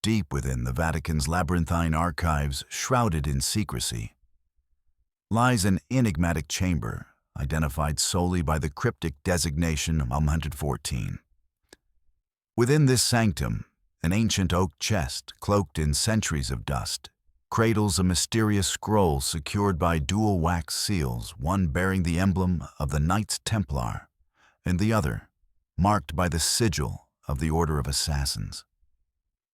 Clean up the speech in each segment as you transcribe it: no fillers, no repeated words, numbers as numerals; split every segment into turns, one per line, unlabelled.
Deep within the Vatican's labyrinthine archives, shrouded in secrecy, lies an enigmatic chamber identified solely by the cryptic designation 114. Within this sanctum, an ancient oak chest, cloaked in centuries of dust, cradles a mysterious scroll secured by dual wax seals, one bearing the emblem of the Knights Templar, and the other marked by the sigil of the Order of Assassins.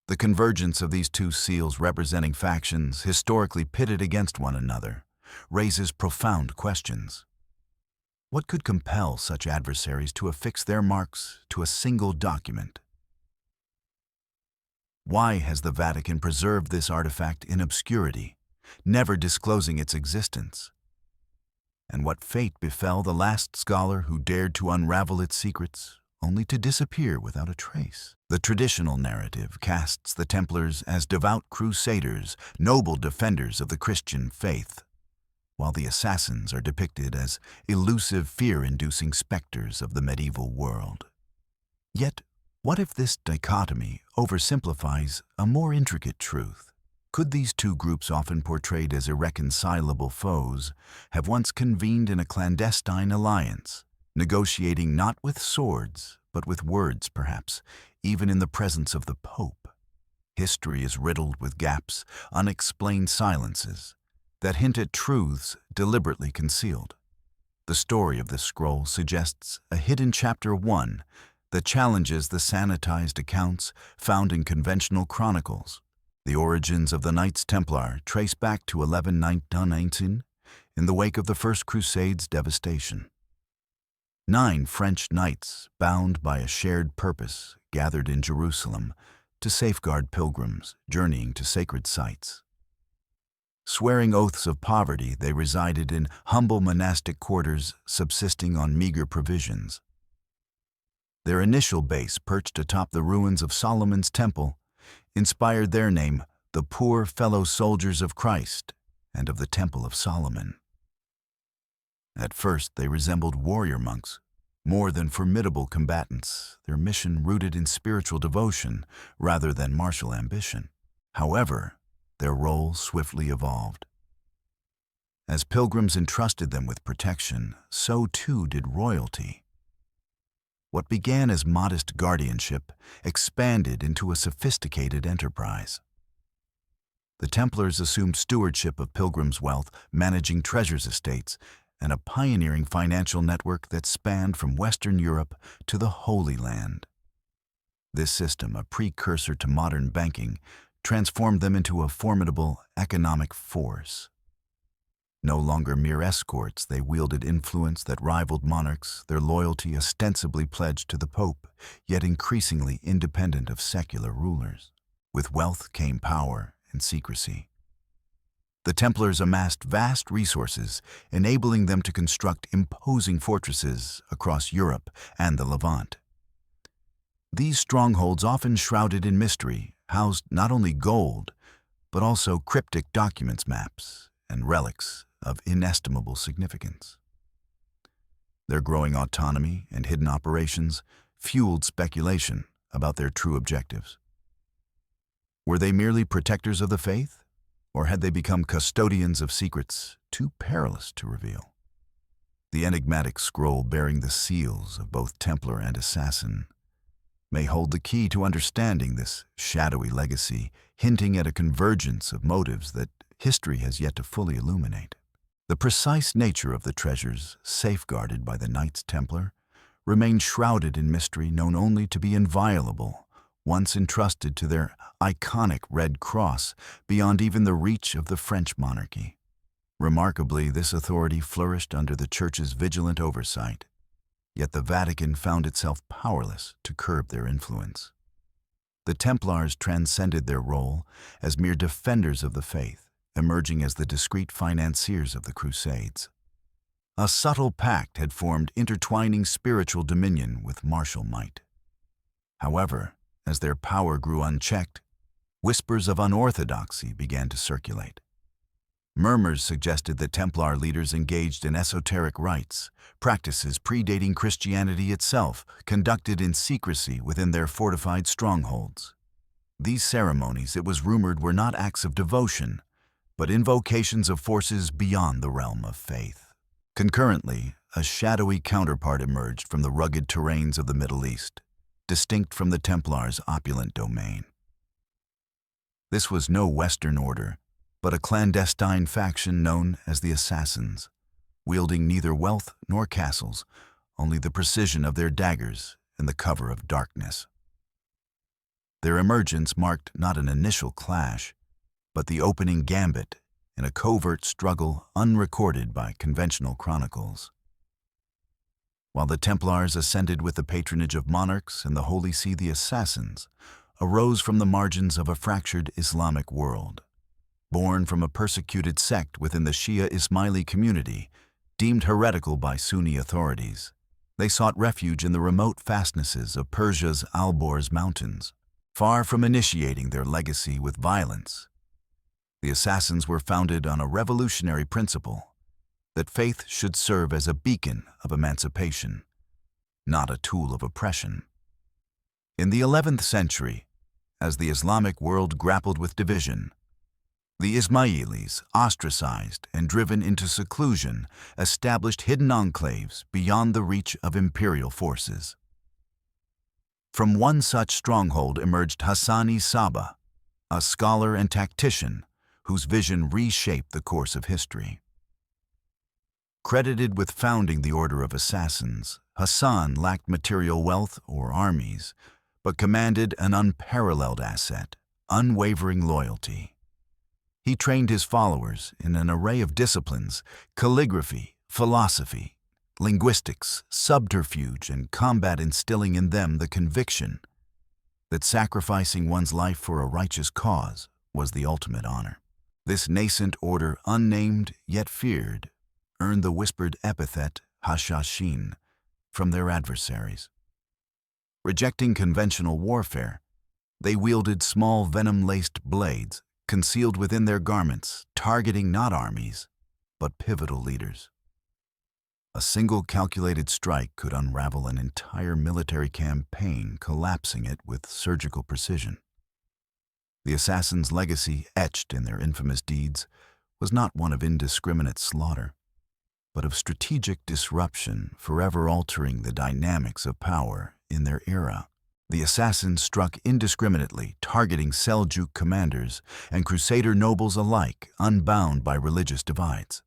The convergence of these two seals representing factions historically pitted against one another raises profound questions. What could compel such adversaries to affix their marks to a single document? Why has the Vatican preserved this artifact in obscurity, never disclosing its existence? And what fate befell the last scholar who dared to unravel its secrets, only to disappear without a trace? The traditional narrative casts the Templars as devout crusaders, noble defenders of the Christian faith, while the assassins are depicted as elusive, fear-inducing specters of the medieval world. Yet, what if this dichotomy oversimplifies a more intricate truth? Could these two groups, often portrayed as irreconcilable foes, have once convened in a clandestine alliance, negotiating not with swords, but with words, perhaps, even in the presence of the Pope? History is riddled with gaps, unexplained silences, that hint at truths deliberately concealed. The story of this scroll suggests a hidden chapter 1 that challenges the sanitized accounts found in conventional chronicles. The origins of the Knights Templar trace back to 1119 in the wake of the First Crusade's devastation. 9 French knights, bound by a shared purpose, gathered in Jerusalem to safeguard pilgrims journeying to sacred sites. Swearing oaths of poverty, they resided in humble monastic quarters, subsisting on meager provisions. Their initial base, perched atop the ruins of Solomon's Temple, inspired their name, the Poor Fellow Soldiers of Christ and of the Temple of Solomon. At first, they resembled warrior monks, more than formidable combatants, their mission rooted in spiritual devotion rather than martial ambition. However, their role swiftly evolved. As pilgrims entrusted them with protection, so too did royalty. What began as modest guardianship expanded into a sophisticated enterprise. The Templars assumed stewardship of pilgrims' wealth, managing treasures estates, and a pioneering financial network that spanned from Western Europe to the Holy Land. This system, a precursor to modern banking, transformed them into a formidable economic force. No longer mere escorts, they wielded influence that rivaled monarchs, their loyalty ostensibly pledged to the Pope, yet increasingly independent of secular rulers. With wealth came power and secrecy. The Templars amassed vast resources, enabling them to construct imposing fortresses across Europe and the Levant. These strongholds, often shrouded in mystery, housed not only gold, but also cryptic documents, maps, and relics of inestimable significance. Their growing autonomy and hidden operations fueled speculation about their true objectives. Were they merely protectors of the faith, or had they become custodians of secrets too perilous to reveal? The enigmatic scroll bearing the seals of both Templar and assassin may hold the key to understanding this shadowy legacy, hinting at a convergence of motives that history has yet to fully illuminate. The precise nature of the treasures safeguarded by the Knights Templar remained shrouded in mystery, known only to be inviolable, once entrusted to their iconic Red Cross beyond even the reach of the French monarchy. Remarkably, this authority flourished under the Church's vigilant oversight, yet the Vatican found itself powerless to curb their influence. The Templars transcended their role as mere defenders of the faith, emerging as the discreet financiers of the Crusades. A subtle pact had formed intertwining spiritual dominion with martial might. However, as their power grew unchecked, whispers of unorthodoxy began to circulate. Murmurs suggested that Templar leaders engaged in esoteric rites, practices predating Christianity itself, conducted in secrecy within their fortified strongholds. These ceremonies, it was rumored, were not acts of devotion, but invocations of forces beyond the realm of faith. Concurrently, a shadowy counterpart emerged from the rugged terrains of the Middle East, distinct from the Templars' opulent domain. This was no Western order, but a clandestine faction known as the Assassins, wielding neither wealth nor castles, only the precision of their daggers and the cover of darkness. Their emergence marked not an initial clash, but the opening gambit in a covert struggle unrecorded by conventional chronicles. While the Templars ascended with the patronage of monarchs and the Holy See, the Assassins arose from the margins of a fractured Islamic world. Born from a persecuted sect within the Shia Ismaili community, deemed heretical by Sunni authorities, they sought refuge in the remote fastnesses of Persia's Alborz Mountains. Far from initiating their legacy with violence, the Assassins were founded on a revolutionary principle that faith should serve as a beacon of emancipation, not a tool of oppression. In the 11th century, as the Islamic world grappled with division, the Ismailis, ostracized and driven into seclusion, established hidden enclaves beyond the reach of imperial forces. From one such stronghold emerged Hassani Saba, a scholar and tactician whose vision reshaped the course of history. Credited with founding the Order of Assassins, Hassan lacked material wealth or armies, but commanded an unparalleled asset: unwavering loyalty. He trained his followers in an array of disciplines: calligraphy, philosophy, linguistics, subterfuge, and combat, instilling in them the conviction that sacrificing one's life for a righteous cause was the ultimate honor. This nascent order, unnamed yet feared, earned the whispered epithet Hashashin from their adversaries. Rejecting conventional warfare, they wielded small venom-laced blades concealed within their garments, targeting not armies, but pivotal leaders. A single calculated strike could unravel an entire military campaign, collapsing it with surgical precision. The Assassins' legacy, etched in their infamous deeds, was not one of indiscriminate slaughter, but of strategic disruption, forever altering the dynamics of power in their era. The Assassins struck indiscriminately, targeting Seljuk commanders and Crusader nobles alike, unbound by religious divides.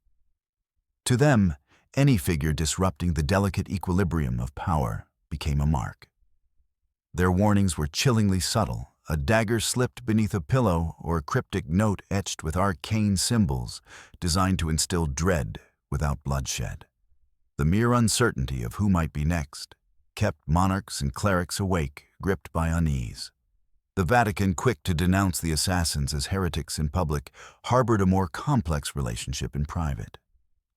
To them, any figure disrupting the delicate equilibrium of power became a mark. Their warnings were chillingly subtle: a dagger slipped beneath a pillow or a cryptic note etched with arcane symbols designed to instill dread without bloodshed. The mere uncertainty of who might be next kept monarchs and clerics awake, gripped by unease. The Vatican, quick to denounce the Assassins as heretics in public, harbored a more complex relationship in private.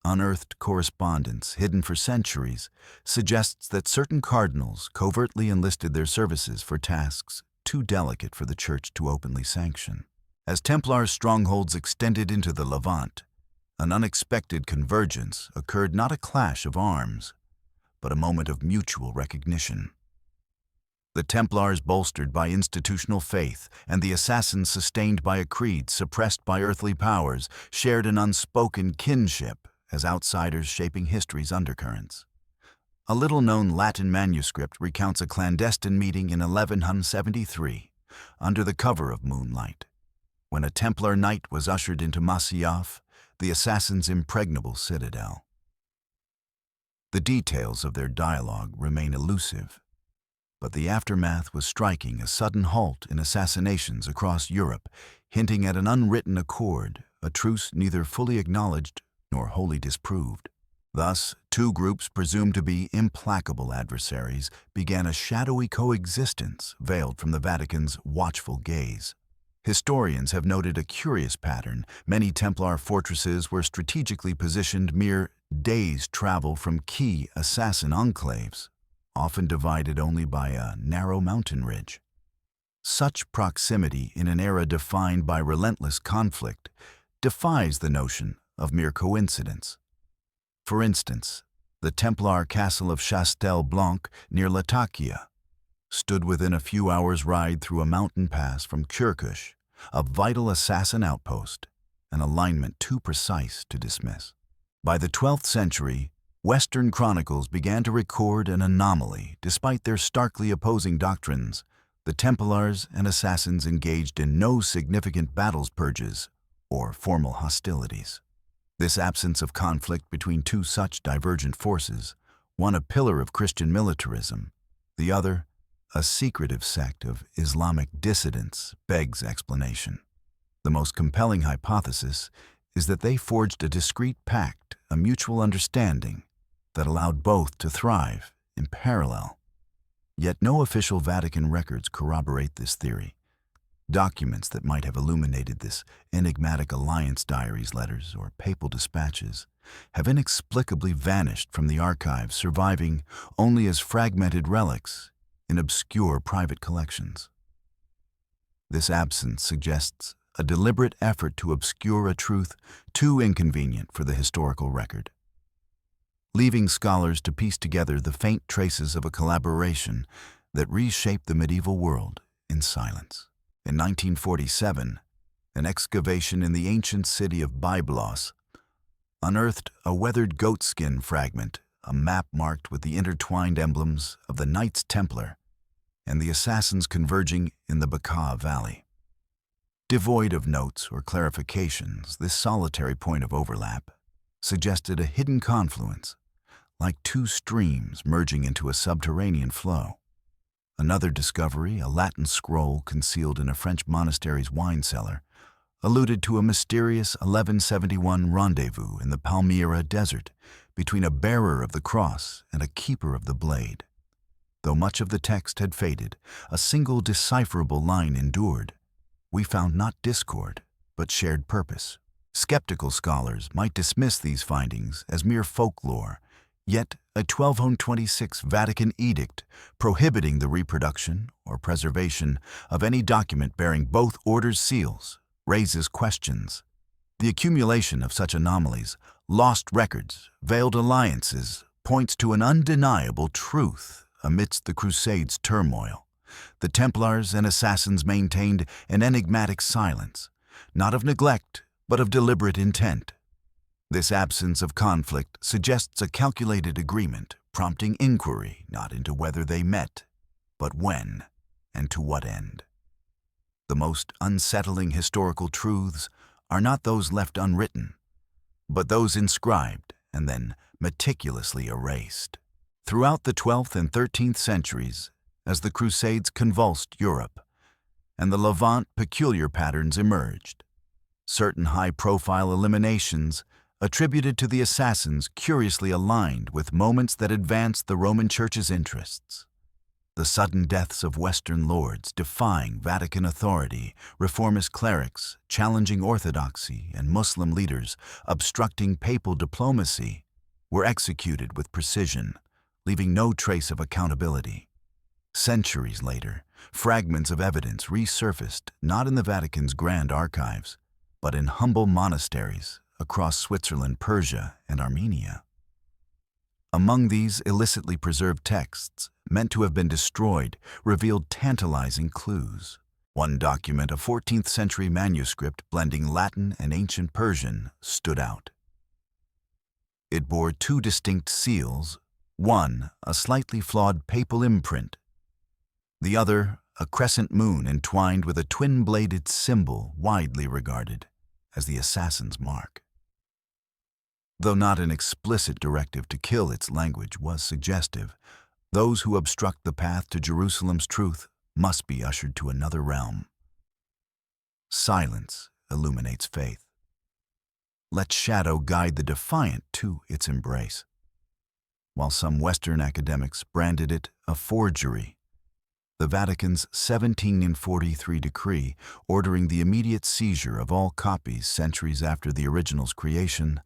Unearthed correspondence, hidden for centuries, suggests that certain cardinals covertly enlisted their services for tasks too delicate for the Church to openly sanction. As Templar strongholds extended into the Levant, an unexpected convergence occurred: not a clash of arms, but a moment of mutual recognition. The Templars, bolstered by institutional faith, and the Assassins, sustained by a creed suppressed by earthly powers, shared an unspoken kinship as outsiders shaping history's undercurrents. A little-known Latin manuscript recounts a clandestine meeting in 1173, under the cover of moonlight, when a Templar knight was ushered into Masyaf, the Assassins' impregnable citadel. The details of their dialogue remain elusive, but the aftermath was striking: a sudden halt in assassinations across Europe, hinting at an unwritten accord, a truce neither fully acknowledged nor wholly disproved. Thus, two groups presumed to be implacable adversaries began a shadowy coexistence veiled from the Vatican's watchful gaze. Historians have noted a curious pattern: many Templar fortresses were strategically positioned mere days' travel from key assassin enclaves, often divided only by a narrow mountain ridge. Such proximity in an era defined by relentless conflict defies the notion of mere coincidence. For instance, the Templar castle of Chastel Blanc near Latakia, stood within a few hours' ride through a mountain pass from Kyrkush, a vital assassin outpost, an alignment too precise to dismiss. By the 12th century, Western chronicles began to record an anomaly. Despite their starkly opposing doctrines, the Templars and assassins engaged in no significant battles purges or formal hostilities. This absence of conflict between two such divergent forces, one a pillar of Christian militarism, the other a secretive sect of Islamic dissidents, begs explanation. The most compelling hypothesis is that they forged a discreet pact, a mutual understanding, that allowed both to thrive in parallel. Yet no official Vatican records corroborate this theory. Documents that might have illuminated this enigmatic alliance, diaries, letters, or papal dispatches, have inexplicably vanished from the archives, surviving only as fragmented relics in obscure private collections. This absence suggests a deliberate effort to obscure a truth too inconvenient for the historical record, leaving scholars to piece together the faint traces of a collaboration that reshaped the medieval world in silence. In 1947, an excavation in the ancient city of Byblos unearthed a weathered goatskin fragment, a map marked with the intertwined emblems of the Knights Templar and the assassins converging in the Bekaa Valley. Devoid of notes or clarifications, this solitary point of overlap suggested a hidden confluence, like two streams merging into a subterranean flow. Another discovery, a Latin scroll concealed in a French monastery's wine cellar, alluded to a mysterious 1171 rendezvous in the Palmyra desert between a bearer of the cross and a keeper of the blade. Though much of the text had faded, a single decipherable line endured. We found not discord, but shared purpose. Skeptical scholars might dismiss these findings as mere folklore, yet a 1226 Vatican edict prohibiting the reproduction or preservation of any document bearing both orders' seals raises questions. The accumulation of such anomalies, lost records, veiled alliances, points to an undeniable truth amidst the Crusades' turmoil. The Templars and assassins maintained an enigmatic silence, not of neglect, but of deliberate intent. This absence of conflict suggests a calculated agreement, prompting inquiry not into whether they met, but when and to what end. The most unsettling historical truths are not those left unwritten, but those inscribed and then meticulously erased. Throughout the 12th and 13th centuries, as the Crusades convulsed Europe and the Levant peculiar patterns emerged, certain high-profile eliminations attributed to the assassins curiously aligned with moments that advanced the Roman Church's interests. The sudden deaths of Western lords defying Vatican authority, reformist clerics challenging orthodoxy, and Muslim leaders obstructing papal diplomacy were executed with precision, leaving no trace of accountability. Centuries later, fragments of evidence resurfaced not in the Vatican's grand archives, but in humble monasteries across Switzerland, Persia, and Armenia. Among these illicitly preserved texts, meant to have been destroyed, revealed tantalizing clues. One document, a 14th century manuscript blending Latin and ancient Persian, stood out. It bore two distinct seals, one a slightly flawed papal imprint, the other a crescent moon entwined with a twin-bladed symbol widely regarded as the assassin's mark. Though not an explicit directive to kill, its language was suggestive. Those who obstruct the path to Jerusalem's truth must be ushered to another realm. Silence illuminates faith. Let shadow guide the defiant to its embrace. While some Western academics branded it a forgery, the Vatican's 1743 decree ordering the immediate seizure of all copies centuries after the original's creation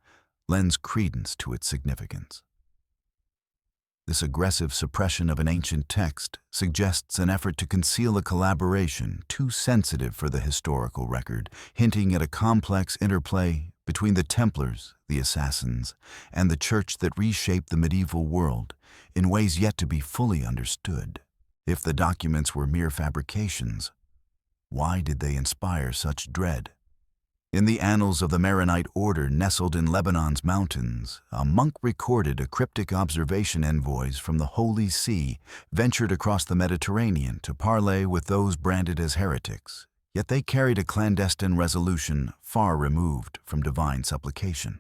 lends credence to its significance. This aggressive suppression of an ancient text suggests an effort to conceal a collaboration too sensitive for the historical record, hinting at a complex interplay between the Templars, the assassins, and the Church that reshaped the medieval world in ways yet to be fully understood. If the documents were mere fabrications, why did they inspire such dread? In the annals of the Maronite order nestled in Lebanon's mountains, a monk recorded a cryptic observation envoys from the Holy See ventured across the Mediterranean to parley with those branded as heretics, yet they carried a clandestine resolution far removed from divine supplication.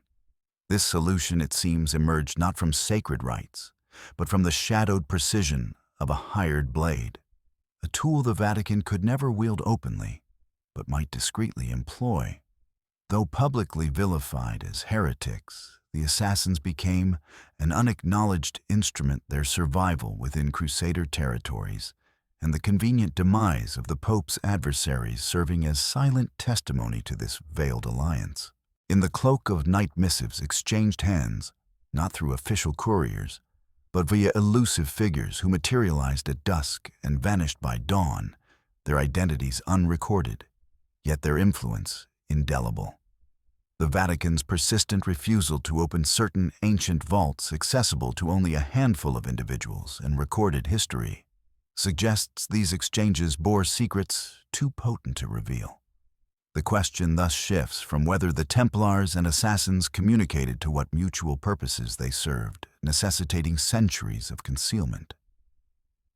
This solution, it seems, emerged not from sacred rites, but from the shadowed precision of a hired blade, a tool the Vatican could never wield openly, but might discreetly employ. Though publicly vilified as heretics, the assassins became an unacknowledged instrument their survival within Crusader territories, and the convenient demise of the Pope's adversaries serving as silent testimony to this veiled alliance. In the cloak of Knight missives exchanged hands, not through official couriers, but via elusive figures who materialized at dusk and vanished by dawn, their identities unrecorded, yet their influence indelible. The Vatican's persistent refusal to open certain ancient vaults accessible to only a handful of individuals in recorded history suggests these exchanges bore secrets too potent to reveal. The question thus shifts from whether the Templars and assassins communicated to what mutual purposes they served, necessitating centuries of concealment.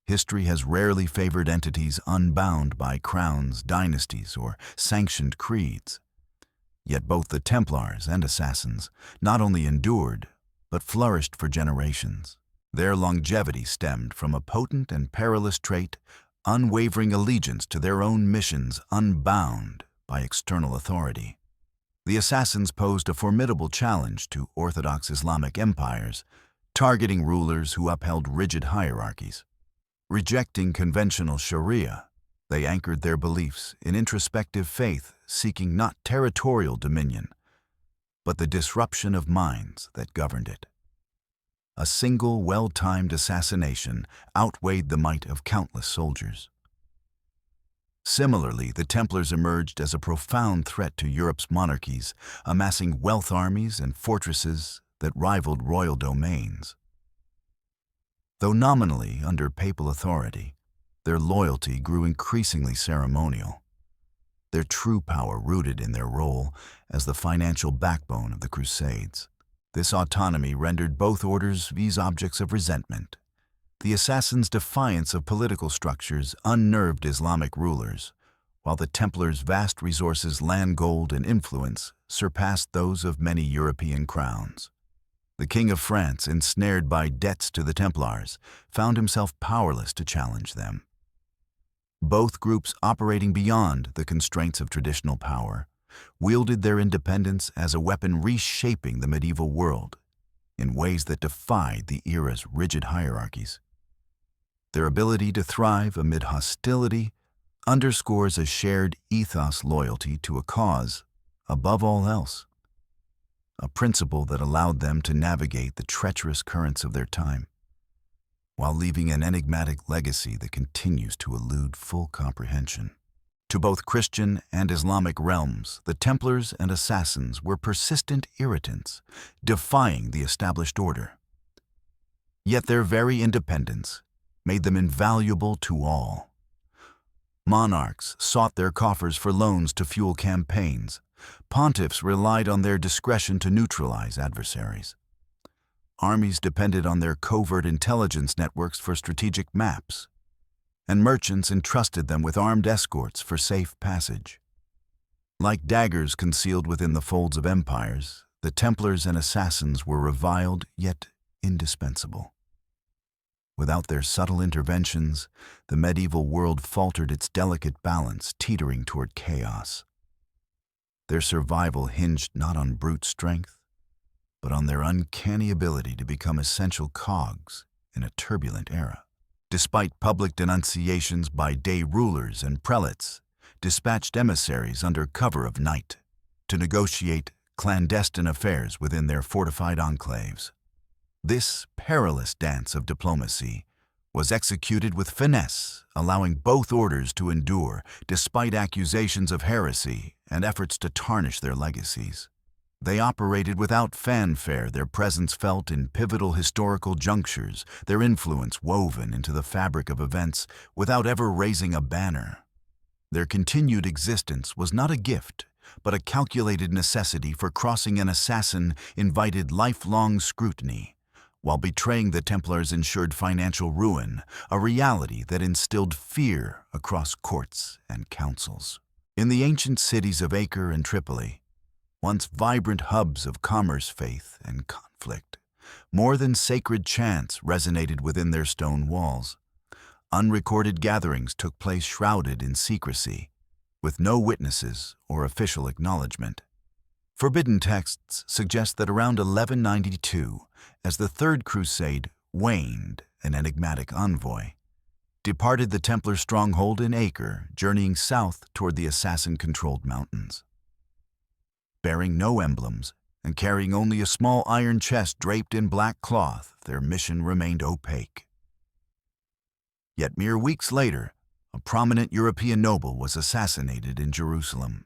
History has rarely favored entities unbound by crowns, dynasties, or sanctioned creeds. Yet both the Templars and assassins not only endured, but flourished for generations. Their longevity stemmed from a potent and perilous trait, unwavering allegiance to their own missions unbound by external authority. The assassins posed a formidable challenge to Orthodox Islamic empires, targeting rulers who upheld rigid hierarchies. Rejecting conventional Sharia, they anchored their beliefs in introspective faith, seeking not territorial dominion, but the disruption of minds that governed it. A single well-timed assassination outweighed the might of countless soldiers. Similarly, the Templars emerged as a profound threat to Europe's monarchies, amassing wealth armies and fortresses that rivaled royal domains. Though nominally under papal authority, their loyalty grew increasingly ceremonial, their true power rooted in their role as the financial backbone of the Crusades. This autonomy rendered both orders these objects of resentment. The assassins' defiance of political structures unnerved Islamic rulers, while the Templars' vast resources, land gold, and influence surpassed those of many European crowns. The King of France, ensnared by debts to the Templars, found himself powerless to challenge them. Both groups, operating beyond the constraints of traditional power, wielded their independence as a weapon reshaping the medieval world in ways that defied the era's rigid hierarchies. Their ability to thrive amid hostility underscores a shared ethos loyalty to a cause above all else, a principle that allowed them to navigate the treacherous currents of their time, while leaving an enigmatic legacy that continues to elude full comprehension. To both Christian and Islamic realms, the Templars and assassins were persistent irritants, defying the established order. Yet their very independence made them invaluable to all. Monarchs sought their coffers for loans to fuel campaigns. Pontiffs relied on their discretion to neutralize adversaries. Armies depended on their covert intelligence networks for strategic maps, and merchants entrusted them with armed escorts for safe passage. Like daggers concealed within the folds of empires, the Templars and assassins were reviled yet indispensable. Without their subtle interventions, the medieval world faltered its delicate balance, teetering toward chaos. Their survival hinged not on brute strength, but on their uncanny ability to become essential cogs in a turbulent era. Despite public denunciations by day rulers and prelates, dispatched emissaries under cover of night to negotiate clandestine affairs within their fortified enclaves. This perilous dance of diplomacy was executed with finesse, allowing both orders to endure despite accusations of heresy and efforts to tarnish their legacies. They operated without fanfare, their presence felt in pivotal historical junctures, their influence woven into the fabric of events without ever raising a banner. Their continued existence was not a gift, but a calculated necessity, for crossing an assassin invited lifelong scrutiny, while betraying the Templars ensured financial ruin, a reality that instilled fear across courts and councils. In the ancient cities of Acre and Tripoli, once vibrant hubs of commerce, faith, and conflict, more than sacred chants resonated within their stone walls. Unrecorded gatherings took place shrouded in secrecy, with no witnesses or official acknowledgement. Forbidden texts suggest that around 1192, as the Third Crusade waned, an enigmatic envoy departed the Templar stronghold in Acre, journeying south toward the assassin-controlled mountains. Bearing no emblems and carrying only a small iron chest draped in black cloth, their mission remained opaque. Yet mere weeks later, a prominent European noble was assassinated in Jerusalem.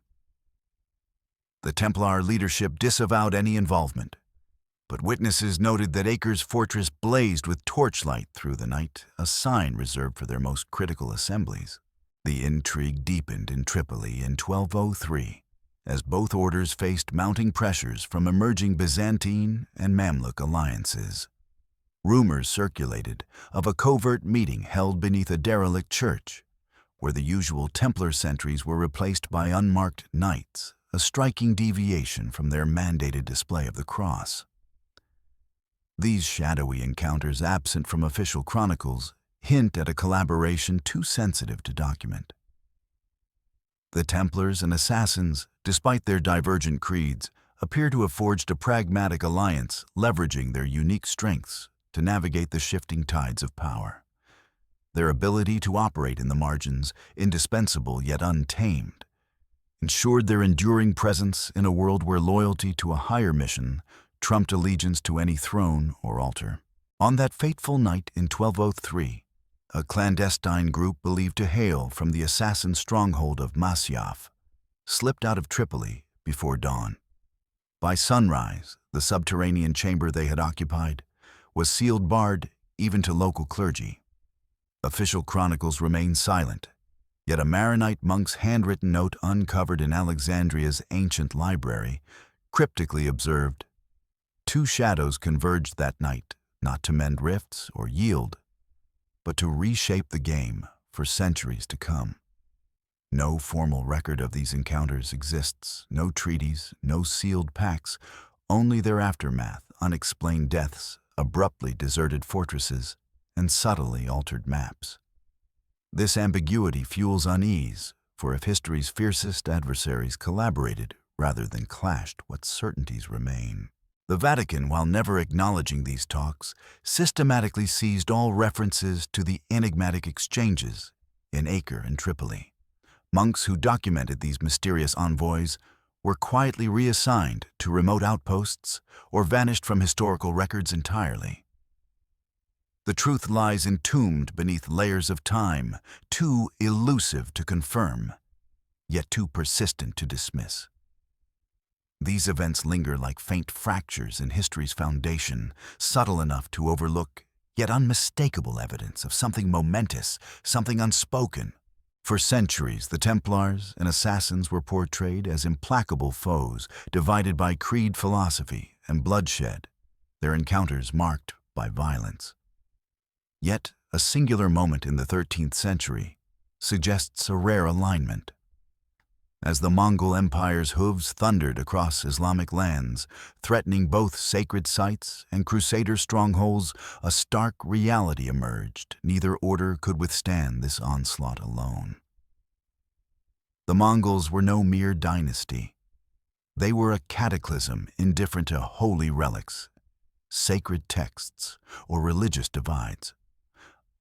The Templar leadership disavowed any involvement, but witnesses noted that Acre's fortress blazed with torchlight through the night, a sign reserved for their most critical assemblies. The intrigue deepened in Tripoli in 1203, as both orders faced mounting pressures from emerging Byzantine and Mamluk alliances. Rumors circulated of a covert meeting held beneath a derelict church, where the usual Templar sentries were replaced by unmarked knights, a striking deviation from their mandated display of the cross. These shadowy encounters, absent from official chronicles, hint at a collaboration too sensitive to document. The Templars and Assassins, despite their divergent creeds, appear to have forged a pragmatic alliance, leveraging their unique strengths to navigate the shifting tides of power. Their ability to operate in the margins, indispensable yet untamed, ensured their enduring presence in a world where loyalty to a higher mission trumped allegiance to any throne or altar. On that fateful night in 1203, a clandestine group believed to hail from the assassin stronghold of Masyaf slipped out of Tripoli before dawn. By sunrise, the subterranean chamber they had occupied was sealed barred even to local clergy. Official chronicles remain silent, yet a Maronite monk's handwritten note uncovered in Alexandria's ancient library cryptically observed, "Two shadows converged that night, not to mend rifts or yield, but to reshape the game for centuries to come." No formal record of these encounters exists, no treaties, no sealed pacts, only their aftermath, unexplained deaths, abruptly deserted fortresses, and subtly altered maps. This ambiguity fuels unease, for if history's fiercest adversaries collaborated rather than clashed, what certainties remain? The Vatican, while never acknowledging these talks, systematically seized all references to the enigmatic exchanges in Acre and Tripoli. Monks who documented these mysterious envoys were quietly reassigned to remote outposts or vanished from historical records entirely. The truth lies entombed beneath layers of time, too elusive to confirm, yet too persistent to dismiss. These events linger like faint fractures in history's foundation, subtle enough to overlook, yet unmistakable evidence of something momentous, something unspoken. For centuries, the Templars and Assassins were portrayed as implacable foes, divided by creed, philosophy, and bloodshed, their encounters marked by violence. Yet, a singular moment in the 13th century suggests a rare alignment. As the Mongol Empire's hooves thundered across Islamic lands, threatening both sacred sites and Crusader strongholds, a stark reality emerged. Neither order could withstand this onslaught alone. The Mongols were no mere dynasty. They were a cataclysm indifferent to holy relics, sacred texts, or religious divides.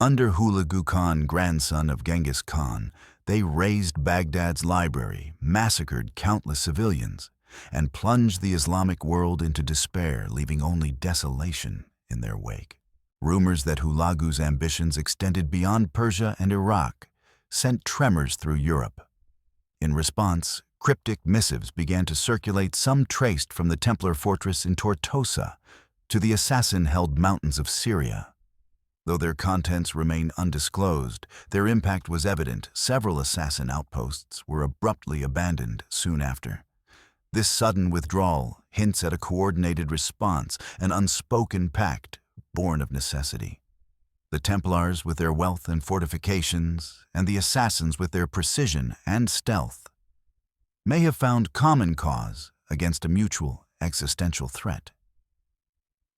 Under Hulagu Khan, grandson of Genghis Khan, they razed Baghdad's library, massacred countless civilians, and plunged the Islamic world into despair, leaving only desolation in their wake. Rumors that Hulagu's ambitions extended beyond Persia and Iraq sent tremors through Europe. In response, Cryptic missives began to circulate, some traced from the Templar fortress in Tortosa to the assassin-held mountains of Syria. Though their contents remain undisclosed, their impact was evident. Several assassin outposts were abruptly abandoned soon after. This sudden withdrawal hints at a coordinated response, an unspoken pact born of necessity. The Templars with their wealth and fortifications, and the assassins with their precision and stealth, may have found common cause against a mutual existential threat.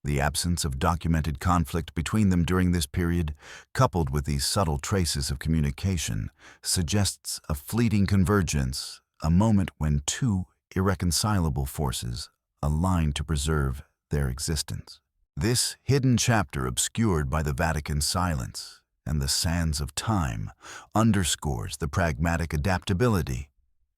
The absence of documented conflict between them during this period, coupled with these subtle traces of communication, suggests a fleeting convergence, a moment when two irreconcilable forces align to preserve their existence. This hidden chapter, obscured by the Vatican's silence and the sands of time, underscores the pragmatic adaptability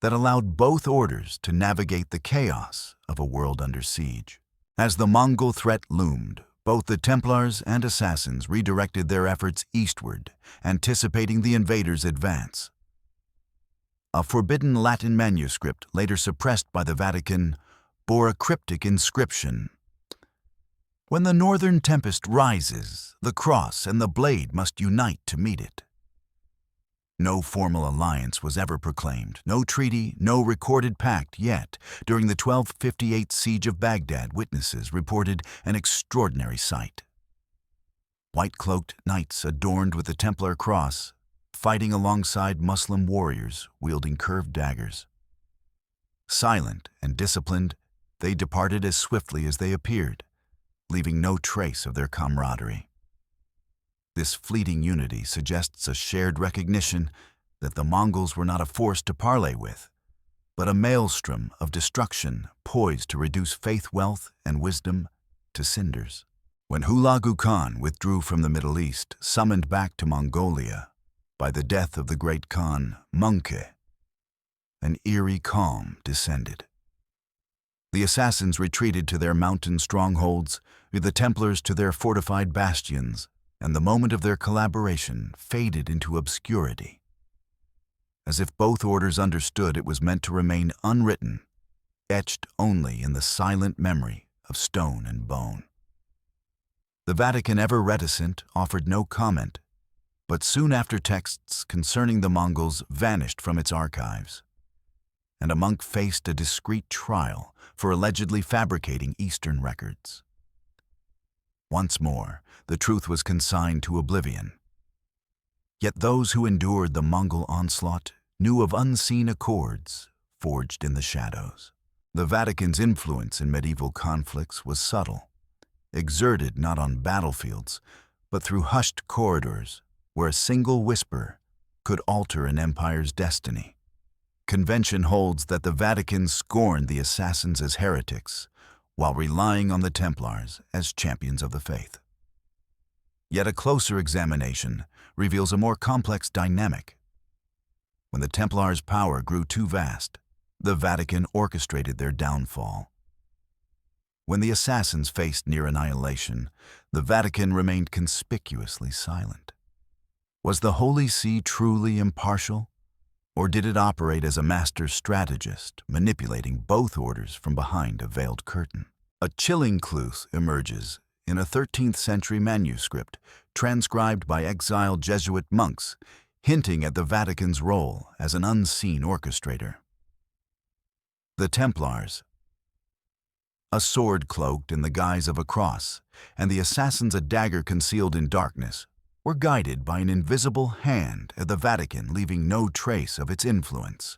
that allowed both orders to navigate the chaos of a world under siege. As the Mongol threat loomed, both the Templars and assassins redirected their efforts eastward, anticipating the invaders' advance. A forbidden Latin manuscript, later suppressed by the Vatican, bore a cryptic inscription: "When the northern tempest rises, the cross and the blade must unite to meet it." No formal alliance was ever proclaimed, no treaty, no recorded pact, yet during the 1258 siege of Baghdad, witnesses reported an extraordinary sight. White-cloaked knights adorned with the Templar cross, fighting alongside Muslim warriors wielding curved daggers. Silent and disciplined, they departed as swiftly as they appeared, leaving no trace of their camaraderie. This fleeting unity suggests a shared recognition that the Mongols were not a force to parley with, but a maelstrom of destruction poised to reduce faith, wealth, and wisdom to cinders. When Hulagu Khan withdrew from the Middle East, summoned back to Mongolia by the death of the great Khan Mongke, an eerie calm descended. The assassins retreated to their mountain strongholds, the Templars to their fortified bastions, and the moment of their collaboration faded into obscurity. As if both orders understood it was meant to remain unwritten, etched only in the silent memory of stone and bone. The Vatican, ever reticent, offered no comment, but soon after texts concerning the Mongols vanished from its archives, and a monk faced a discreet trial for allegedly fabricating Eastern records. Once more, the truth was consigned to oblivion. Yet those who endured the Mongol onslaught knew of unseen accords forged in the shadows. The Vatican's influence in medieval conflicts was subtle, exerted not on battlefields, but through hushed corridors where a single whisper could alter an empire's destiny. Convention holds that the Vatican scorned the assassins as heretics, while relying on the Templars as champions of the faith. Yet a closer examination reveals a more complex dynamic. When the Templars' power grew too vast, the Vatican orchestrated their downfall. When the assassins faced near annihilation, the Vatican remained conspicuously silent. Was the Holy See truly impartial, or did it operate as a master strategist, manipulating both orders from behind a veiled curtain? A chilling clue emerges in a 13th century manuscript transcribed by exiled Jesuit monks, hinting at the Vatican's role as an unseen orchestrator. The Templars, a sword cloaked in the guise of a cross, and the assassins a dagger concealed in darkness, were guided by an invisible hand at the Vatican, leaving no trace of its influence.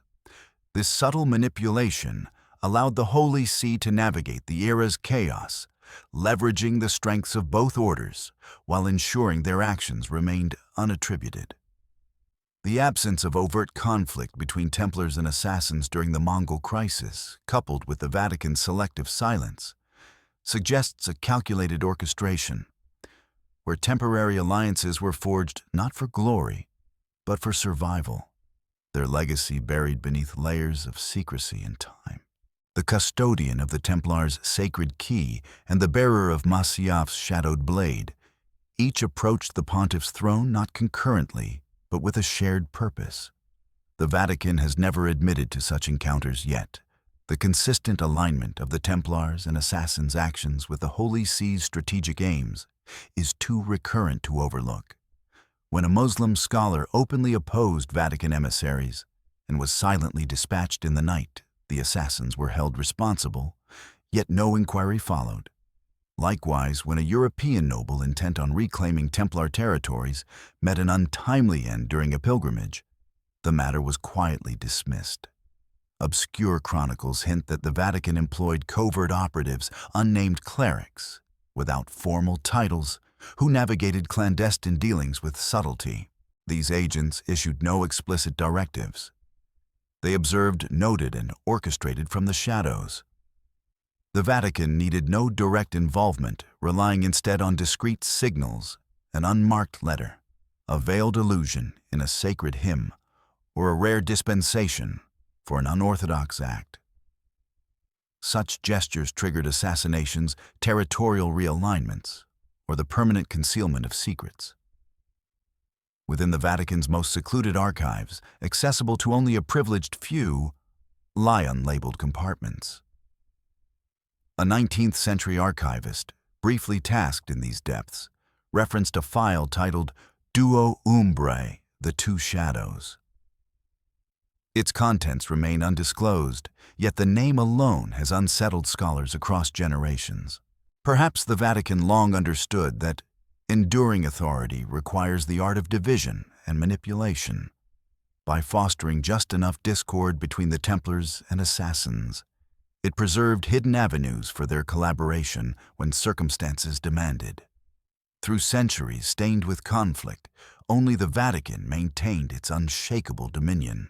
This subtle manipulation allowed the Holy See to navigate the era's chaos, leveraging the strengths of both orders while ensuring their actions remained unattributed. The absence of overt conflict between Templars and assassins during the Mongol crisis, coupled with the Vatican's selective silence, suggests a calculated orchestration, where temporary alliances were forged not for glory, but for survival, their legacy buried beneath layers of secrecy and time. The custodian of the Templars' sacred key and the bearer of Masyaf's shadowed blade each approached the pontiff's throne not concurrently, but with a shared purpose: The Vatican has never admitted to such encounters yet. The consistent alignment of the Templars and Assassins' actions with the Holy See's strategic aims is too recurrent to overlook. When a Muslim scholar openly opposed Vatican emissaries and was silently dispatched in the night, the assassins were held responsible, yet no inquiry followed. Likewise, when a European noble intent on reclaiming Templar territories met an untimely end during a pilgrimage, the matter was quietly dismissed. Obscure chronicles hint that the Vatican employed covert operatives, unnamed clerics, without formal titles, who navigated clandestine dealings with subtlety. These agents issued no explicit directives. They observed, noted, and orchestrated from the shadows. The Vatican needed no direct involvement, relying instead on discreet signals, an unmarked letter, a veiled allusion in a sacred hymn, or a rare dispensation for an unorthodox act. Such gestures triggered assassinations, territorial realignments, or the permanent concealment of secrets. Within the Vatican's most secluded archives, accessible to only a privileged few, lie unlabeled compartments. A 19th-century archivist, briefly tasked in these depths, referenced a file titled Duo Umbrae, the Two Shadows. Its contents remain undisclosed, yet the name alone has unsettled scholars across generations. Perhaps the Vatican long understood that enduring authority requires the art of division and manipulation. By fostering just enough discord between the Templars and Assassins, it preserved hidden avenues for their collaboration when circumstances demanded. Through centuries stained with conflict, only the Vatican maintained its unshakable dominion.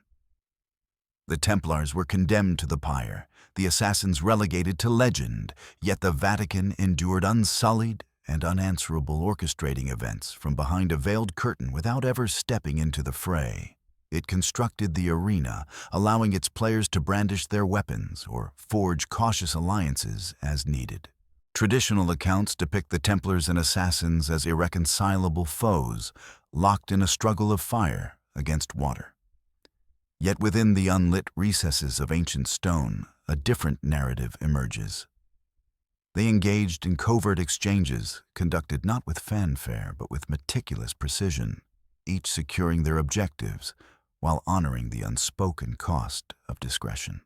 The Templars were condemned to the pyre, the Assassins relegated to legend, yet the Vatican endured unsullied and unanswerable orchestrating events from behind a veiled curtain without ever stepping into the fray. It constructed the arena, allowing its players to brandish their weapons or forge cautious alliances as needed. Traditional accounts depict the Templars and Assassins as irreconcilable foes, locked in a struggle of fire against water. Yet within the unlit recesses of ancient stone, a different narrative emerges. They engaged in covert exchanges, conducted not with fanfare but with meticulous precision, each securing their objectives while honoring the unspoken cost of discretion.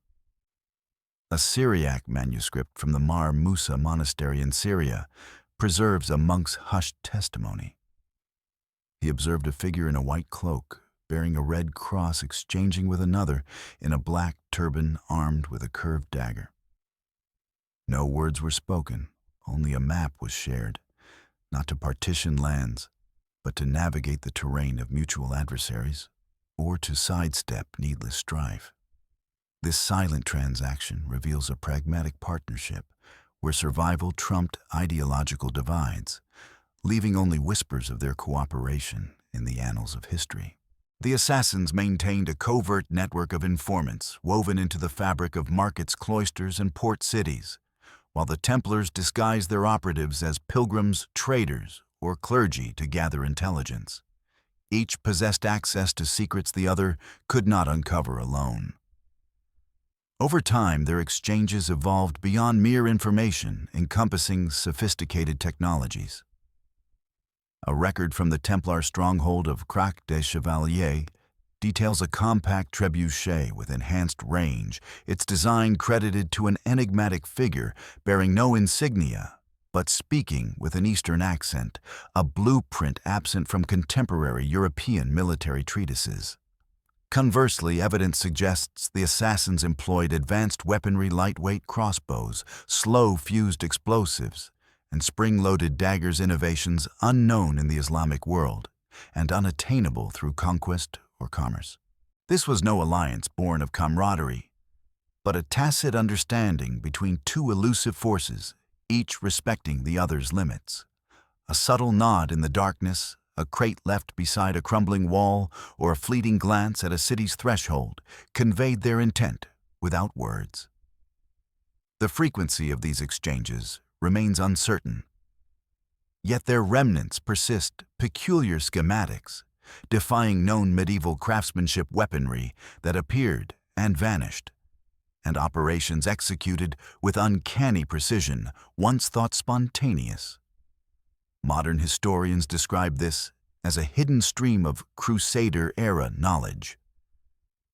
A Syriac manuscript from the Mar Musa monastery in Syria preserves a monk's hushed testimony. He observed a figure in a white cloak, bearing a red cross exchanging with another in a black turban armed with a curved dagger. No words were spoken, only a map was shared, not to partition lands, but to navigate the terrain of mutual adversaries, or to sidestep needless strife. This silent transaction reveals a pragmatic partnership where survival trumped ideological divides, leaving only whispers of their cooperation in the annals of history. The Assassins maintained a covert network of informants woven into the fabric of markets, cloisters, and port cities, while the Templars disguised their operatives as pilgrims, traders, or clergy to gather intelligence. Each possessed access to secrets the other could not uncover alone. Over time, their exchanges evolved beyond mere information, encompassing sophisticated technologies. A record from the Templar stronghold of Crac des Chevaliers details a compact trebuchet with enhanced range, its design credited to an enigmatic figure bearing no insignia, but speaking with an Eastern accent, a blueprint absent from contemporary European military treatises. Conversely, evidence suggests the Assassins employed advanced weaponry, lightweight crossbows, slow-fused explosives, and spring-loaded daggers, innovations unknown in the Islamic world and unattainable through conquest or commerce. This was no alliance born of camaraderie, but a tacit understanding between two elusive forces, each respecting the other's limits. A subtle nod in the darkness, a crate left beside a crumbling wall, or a fleeting glance at a city's threshold conveyed their intent without words. The frequency of these exchanges remains uncertain, yet their remnants persist, peculiar schematics, defying known medieval craftsmanship weaponry that appeared and vanished, and operations executed with uncanny precision, once thought spontaneous. Modern historians describe this as a hidden stream of Crusader-era knowledge.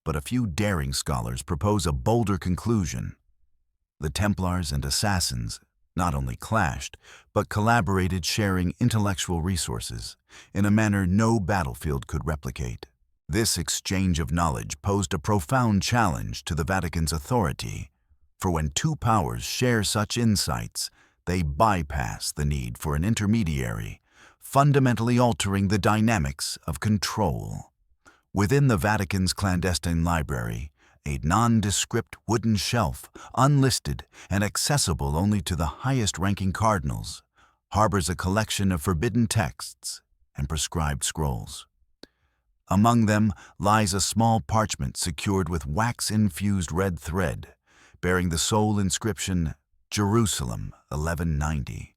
But a few daring scholars propose a bolder conclusion. The Templars and Assassins not only clashed, but collaborated, sharing intellectual resources in a manner no battlefield could replicate. This exchange of knowledge posed a profound challenge to the Vatican's authority, for when two powers share such insights, they bypass the need for an intermediary, fundamentally altering the dynamics of control. Within the Vatican's clandestine library, a nondescript wooden shelf, unlisted and accessible only to the highest-ranking cardinals, harbors a collection of forbidden texts and prescribed scrolls. Among them lies a small parchment secured with wax-infused red thread, bearing the sole inscription, Jerusalem 1190.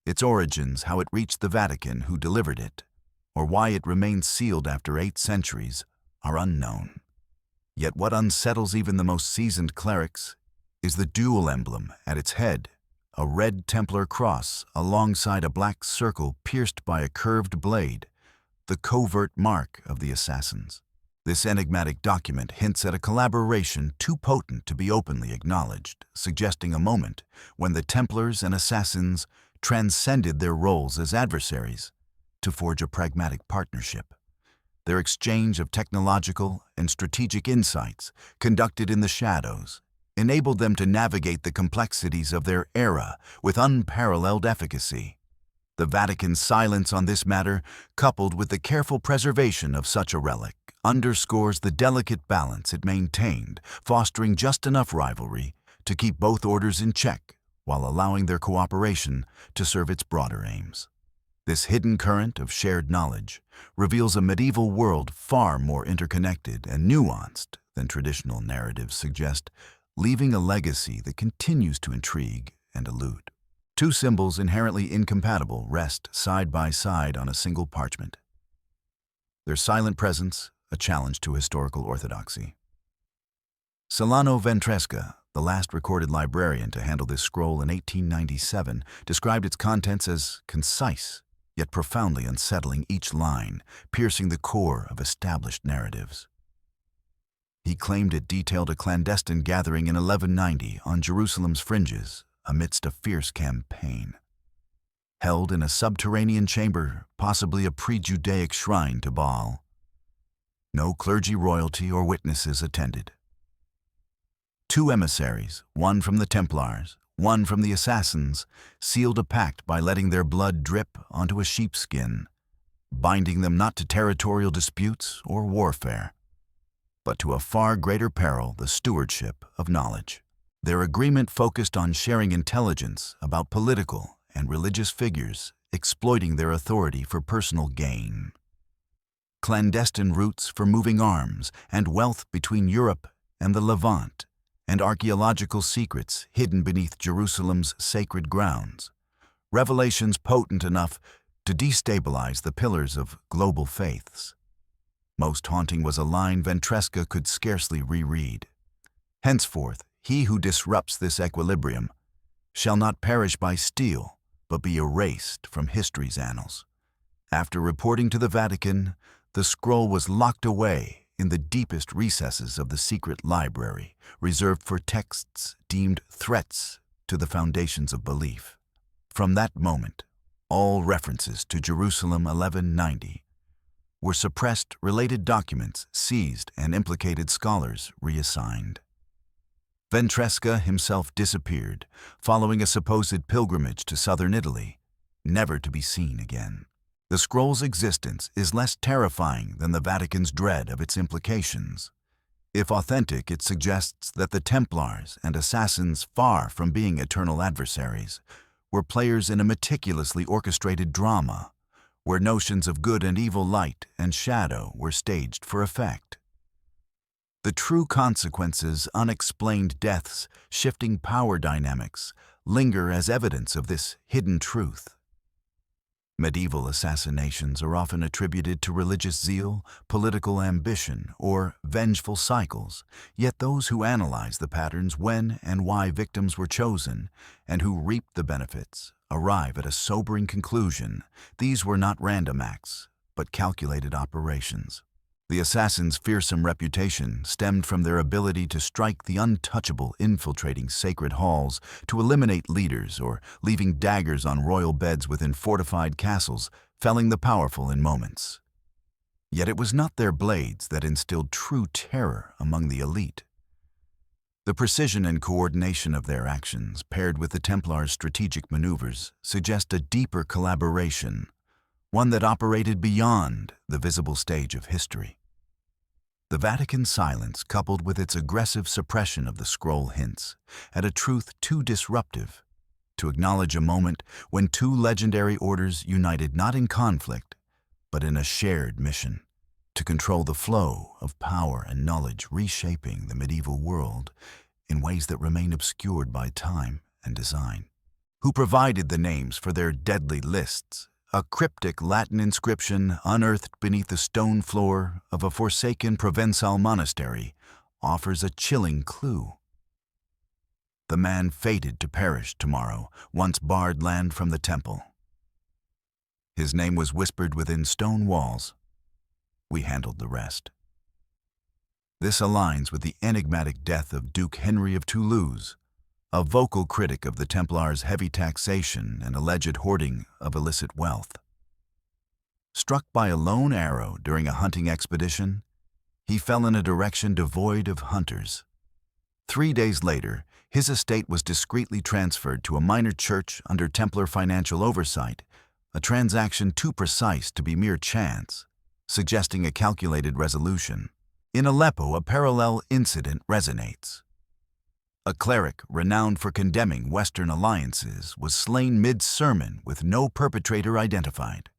Its origins, how it reached the Vatican, who delivered it, or why it remains sealed after 8 centuries, are unknown. Yet what unsettles even the most seasoned clerics is the dual emblem at its head, a red Templar cross alongside a black circle pierced by a curved blade, the covert mark of the Assassins. This enigmatic document hints at a collaboration too potent to be openly acknowledged, suggesting a moment when the Templars and Assassins transcended their roles as adversaries to forge a pragmatic partnership. Their exchange of technological and strategic insights, conducted in the shadows, enabled them to navigate the complexities of their era with unparalleled efficacy. The Vatican's silence on this matter, coupled with the careful preservation of such a relic, underscores the delicate balance it maintained, fostering just enough rivalry to keep both orders in check while allowing their cooperation to serve its broader aims. This hidden current of shared knowledge reveals a medieval world far more interconnected and nuanced than traditional narratives suggest, leaving a legacy that continues to intrigue and elude. Two symbols inherently incompatible rest side by side on a single parchment. Their silent presence, a challenge to historical orthodoxy. Solano Ventresca, the last recorded librarian to handle this scroll in 1897, described its contents as concise, yet profoundly unsettling, each line piercing the core of established narratives. He claimed it detailed a clandestine gathering in 1190 on Jerusalem's fringes amidst a fierce campaign. Held in a subterranean chamber, possibly a pre-Judaic shrine to Baal. No clergy, royalty, or witnesses attended. 2 emissaries, one from the Templars, one from the Assassins, sealed a pact by letting their blood drip onto a sheepskin, binding them not to territorial disputes or warfare, but to a far greater peril, the stewardship of knowledge. Their agreement focused on sharing intelligence about political and religious figures, exploiting their authority for personal gain. Clandestine routes for moving arms and wealth between Europe and the Levant, and archaeological secrets hidden beneath Jerusalem's sacred grounds. Revelations potent enough to destabilize the pillars of global faiths. Most haunting was a line Ventresca could scarcely reread. Henceforth, he who disrupts this equilibrium shall not perish by steel, but be erased from history's annals. After reporting to the Vatican, the scroll was locked away in the deepest recesses of the secret library, reserved for texts deemed threats to the foundations of belief. From that moment, all references to Jerusalem 1190 were suppressed, related documents seized, and implicated scholars reassigned. Ventresca himself disappeared, following a supposed pilgrimage to southern Italy, never to be seen again. The scroll's existence is less terrifying than the Vatican's dread of its implications. If authentic, it suggests that the Templars and Assassins, far from being eternal adversaries, were players in a meticulously orchestrated drama, where notions of good and evil, light and shadow were staged for effect. The true consequences, unexplained deaths, shifting power dynamics, linger as evidence of this hidden truth. Medieval assassinations are often attributed to religious zeal, political ambition, or vengeful cycles, yet those who analyze the patterns when and why victims were chosen, and who reaped the benefits, arrive at a sobering conclusion: these were not random acts, but calculated operations. The assassins' fearsome reputation stemmed from their ability to strike the untouchable, infiltrating sacred halls, to eliminate leaders, or leaving daggers on royal beds within fortified castles, felling the powerful in moments. Yet it was not their blades that instilled true terror among the elite. The precision and coordination of their actions, paired with the Templars' strategic maneuvers, suggest a deeper collaboration, one that operated beyond the visible stage of history. The Vatican's silence, coupled with its aggressive suppression of the scroll, hints at a truth too disruptive to acknowledge a moment when two legendary orders united not in conflict, but in a shared mission to control the flow of power and knowledge, reshaping the medieval world in ways that remain obscured by time and design. Who provided the names for their deadly lists? A cryptic Latin inscription unearthed beneath the stone floor of a forsaken Provençal monastery offers a chilling clue. The man fated to perish tomorrow once barred land from the temple. His name was whispered within stone walls. We handled the rest. This aligns with the enigmatic death of Duke Henry of Toulouse, a vocal critic of the Templars' heavy taxation and alleged hoarding of illicit wealth. Struck by a lone arrow during a hunting expedition, he fell in a direction devoid of hunters. 3 days later, his estate was discreetly transferred to a minor church under Templar financial oversight, a transaction too precise to be mere chance, suggesting a calculated resolution. In Aleppo, a parallel incident resonates. A cleric renowned for condemning Western alliances was slain mid-sermon with no perpetrator identified.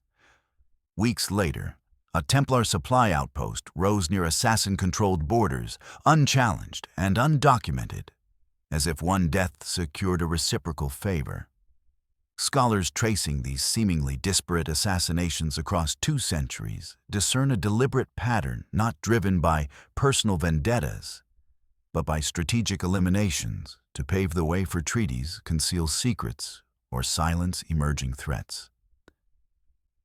Weeks later, a Templar supply outpost rose near assassin-controlled borders, unchallenged and undocumented, as if one death secured a reciprocal favor. Scholars tracing these seemingly disparate assassinations across 2 centuries discern a deliberate pattern not driven by personal vendettas, but by strategic eliminations to pave the way for treaties, conceal secrets, or silence emerging threats.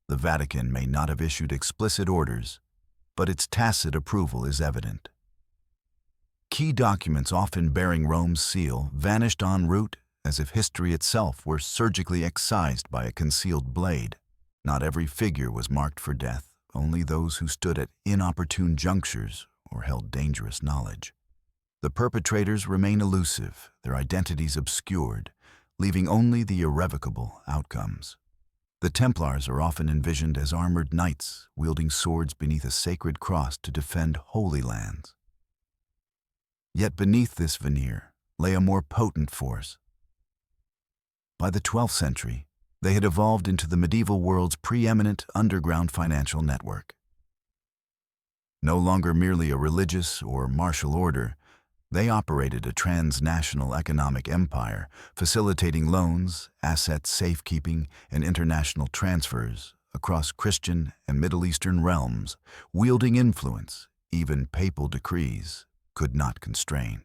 The Vatican may not have issued explicit orders, but its tacit approval is evident. Key documents often bearing Rome's seal vanished en route as if history itself were surgically excised by a concealed blade. Not every figure was marked for death, only those who stood at inopportune junctures or held dangerous knowledge. The perpetrators remain elusive, their identities obscured, leaving only the irrevocable outcomes. The Templars are often envisioned as armored knights wielding swords beneath a sacred cross to defend holy lands. Yet beneath this veneer lay a more potent force. By the 12th century, they had evolved into the medieval world's preeminent underground financial network. No longer merely a religious or martial order, they operated a transnational economic empire, facilitating loans, asset safekeeping, and international transfers across Christian and Middle Eastern realms, wielding influence even papal decrees could not constrain.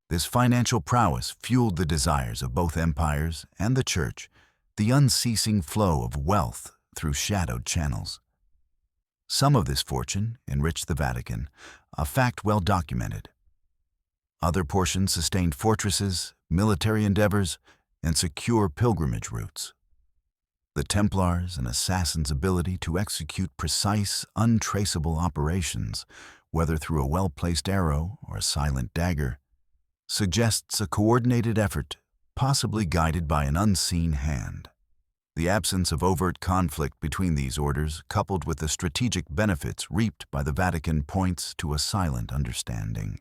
This financial prowess fueled the desires of both empires and the Church, the unceasing flow of wealth through shadowed channels. Some of this fortune enriched the Vatican, a fact well documented. Other portions sustained fortresses, military endeavors, and secure pilgrimage routes. The Templars' and assassins' ability to execute precise, untraceable operations, whether through a well-placed arrow or a silent dagger, suggests a coordinated effort, possibly guided by an unseen hand. The absence of overt conflict between these orders, coupled with the strategic benefits reaped by the Vatican, points to a silent understanding.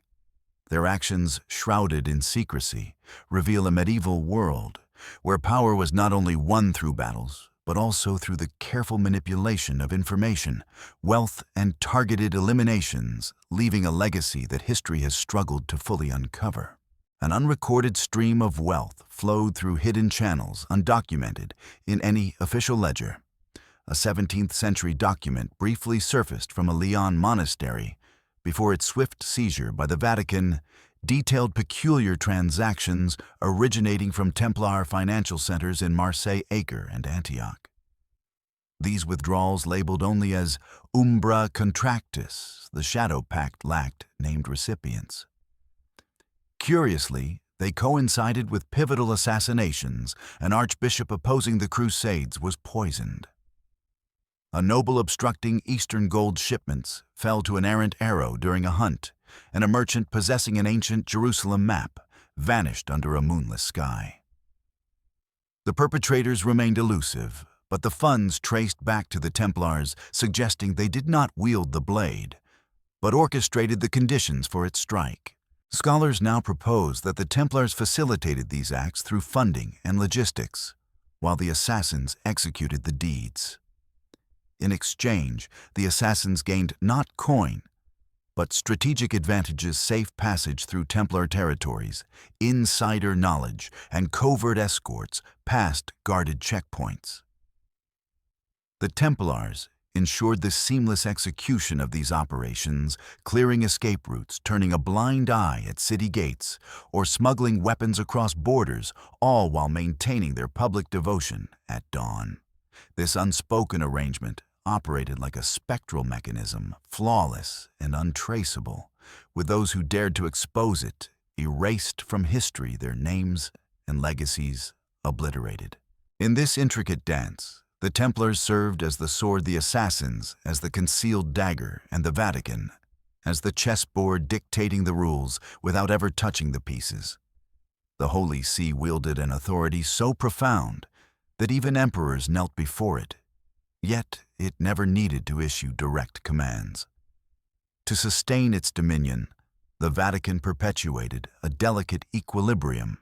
Their actions, shrouded in secrecy, reveal a medieval world where power was not only won through battles, but also through the careful manipulation of information, wealth, and targeted eliminations, leaving a legacy that history has struggled to fully uncover. An unrecorded stream of wealth flowed through hidden channels, undocumented in any official ledger, a 17th-century document briefly surfaced from a Leon monastery before its swift seizure by the Vatican detailed peculiar transactions originating from Templar financial centers in Marseille, Acre, and Antioch. These withdrawals, labeled only as umbra contractus, the shadow pact, lacked named recipients. Curiously, they coincided with pivotal assassinations. An archbishop opposing the Crusades was poisoned. A noble obstructing Eastern gold shipments fell to an errant arrow during a hunt, and a merchant possessing an ancient Jerusalem map vanished under a moonless sky. The perpetrators remained elusive, but the funds traced back to the Templars, suggesting they did not wield the blade, but orchestrated the conditions for its strike. Scholars now propose that the Templars facilitated these acts through funding and logistics, while the assassins executed the deeds. In exchange, the assassins gained not coin, but strategic advantages, safe passage through Templar territories, insider knowledge, and covert escorts past guarded checkpoints. The Templars ensured the seamless execution of these operations, clearing escape routes, turning a blind eye at city gates, or smuggling weapons across borders, all while maintaining their public devotion at dawn. This unspoken arrangement operated like a spectral mechanism, flawless and untraceable, with those who dared to expose it erased from history, their names and legacies obliterated. In this intricate dance, the Templars served as the sword, the assassins as the concealed dagger, and the Vatican as the chessboard dictating the rules without ever touching the pieces. The Holy See wielded an authority so profound that even emperors knelt before it, yet it never needed to issue direct commands. To sustain its dominion, the Vatican perpetuated a delicate equilibrium,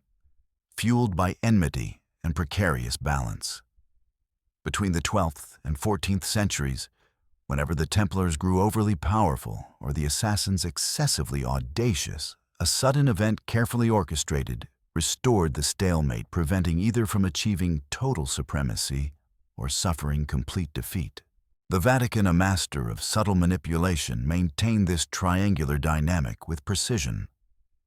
fueled by enmity and precarious balance. Between the 12th and 14th centuries, whenever the Templars grew overly powerful or the assassins excessively audacious, a sudden event carefully orchestrated restored the stalemate, preventing either from achieving total supremacy or suffering complete defeat. The Vatican, a master of subtle manipulation, maintained this triangular dynamic with precision.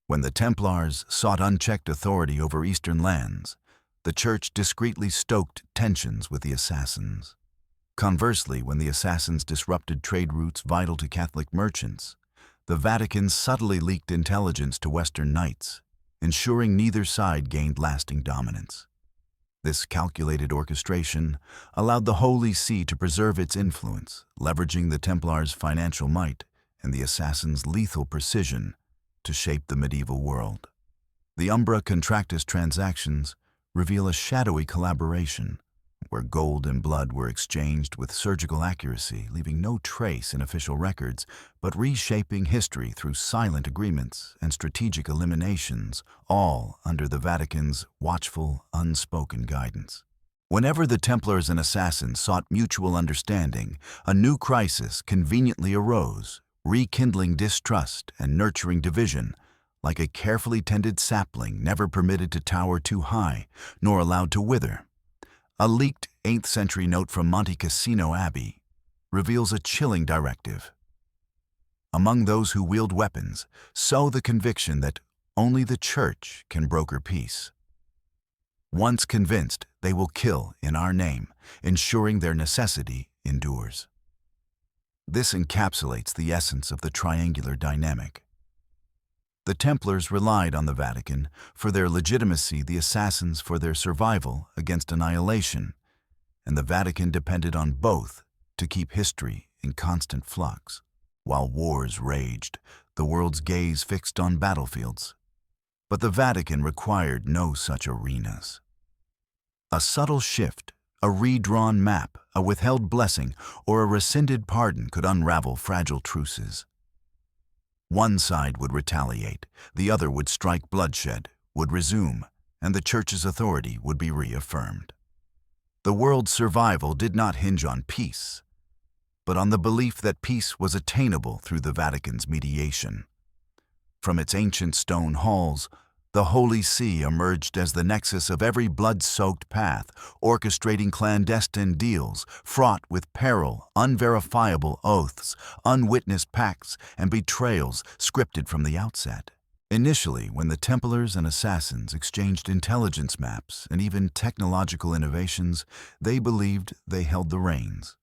When the Templars sought unchecked authority over Eastern lands, the Church discreetly stoked tensions with the assassins. Conversely, when the assassins disrupted trade routes vital to Catholic merchants, the Vatican subtly leaked intelligence to Western knights, ensuring neither side gained lasting dominance. This calculated orchestration allowed the Holy See to preserve its influence, leveraging the Templars' financial might and the assassins' lethal precision to shape the medieval world. The Umbra Contractus transactions reveal a shadowy collaboration where gold and blood were exchanged with surgical accuracy, leaving no trace in official records, but reshaping history through silent agreements and strategic eliminations, all under the Vatican's watchful, unspoken guidance. Whenever the Templars and assassins sought mutual understanding, a new crisis conveniently arose, rekindling distrust and nurturing division, like a carefully tended sapling never permitted to tower too high, nor allowed to wither. A leaked 8th century note from Monte Cassino Abbey reveals a chilling directive. Among those who wield weapons, sow the conviction that only the Church can broker peace. Once convinced, they will kill in our name, ensuring their necessity endures. This encapsulates the essence of the triangular dynamic. The Templars relied on the Vatican for their legitimacy, the assassins for their survival against annihilation, and the Vatican depended on both to keep history in constant flux. While wars raged, the world's gaze fixed on battlefields. But the Vatican required no such arenas. A subtle shift, a redrawn map, a withheld blessing, or a rescinded pardon could unravel fragile truces. One side would retaliate, the other would strike bloodshed, would resume, and the Church's authority would be reaffirmed. The world's survival did not hinge on peace, but on the belief that peace was attainable through the Vatican's mediation. From its ancient stone halls, The Holy See emerged as the nexus of every blood-soaked path, orchestrating clandestine deals, fraught with peril, unverifiable oaths, unwitnessed pacts, and betrayals scripted from the outset. Initially, when the Templars and assassins exchanged intelligence maps and even technological innovations, they believed they held the reins.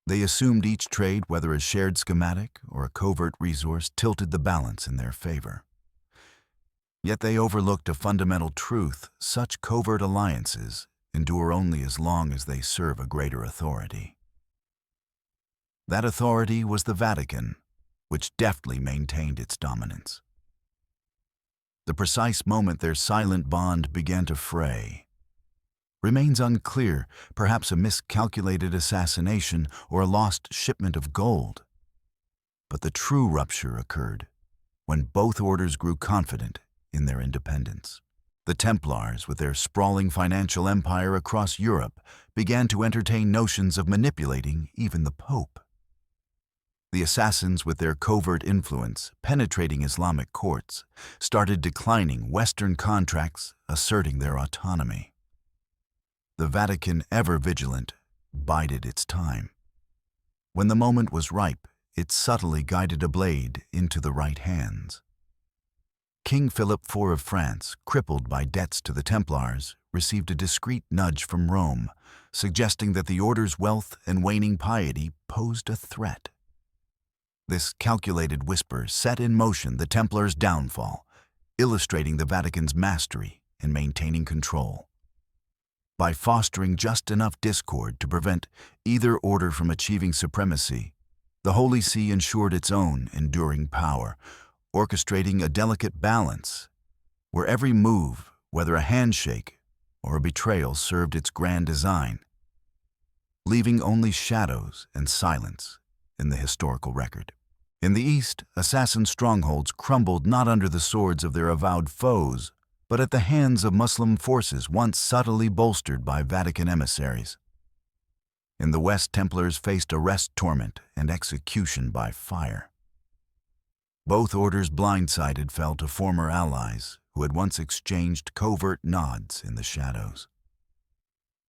They assumed each trade, whether a shared schematic or a covert resource, tilted the balance in their favor. Yet they overlooked a fundamental truth: such covert alliances endure only as long as they serve a greater authority. That authority was the Vatican, which deftly maintained its dominance. The precise moment their silent bond began to fray remains unclear, perhaps a miscalculated assassination or a lost shipment of gold. But the true rupture occurred when both orders grew confident in their independence. The Templars, with their sprawling financial empire across Europe, began to entertain notions of manipulating even the Pope. The assassins, with their covert influence penetrating Islamic courts, started declining Western contracts, asserting their autonomy. The Vatican, ever vigilant, bided its time. When the moment was ripe, it subtly guided a blade into the right hands. King Philip IV of France, crippled by debts to the Templars, received a discreet nudge from Rome, suggesting that the order's wealth and waning piety posed a threat. This calculated whisper set in motion the Templars' downfall, illustrating the Vatican's mastery in maintaining control. By fostering just enough discord to prevent either order from achieving supremacy, the Holy See ensured its own enduring power, orchestrating a delicate balance where every move, whether a handshake or a betrayal, served its grand design, leaving only shadows and silence in the historical record. In the East, assassin strongholds crumbled not under the swords of their avowed foes, but at the hands of Muslim forces once subtly bolstered by Vatican emissaries. In the West, Templars faced arrest, torment, and execution by fire. Both orders, blindsided, fell to former allies who had once exchanged covert nods in the shadows.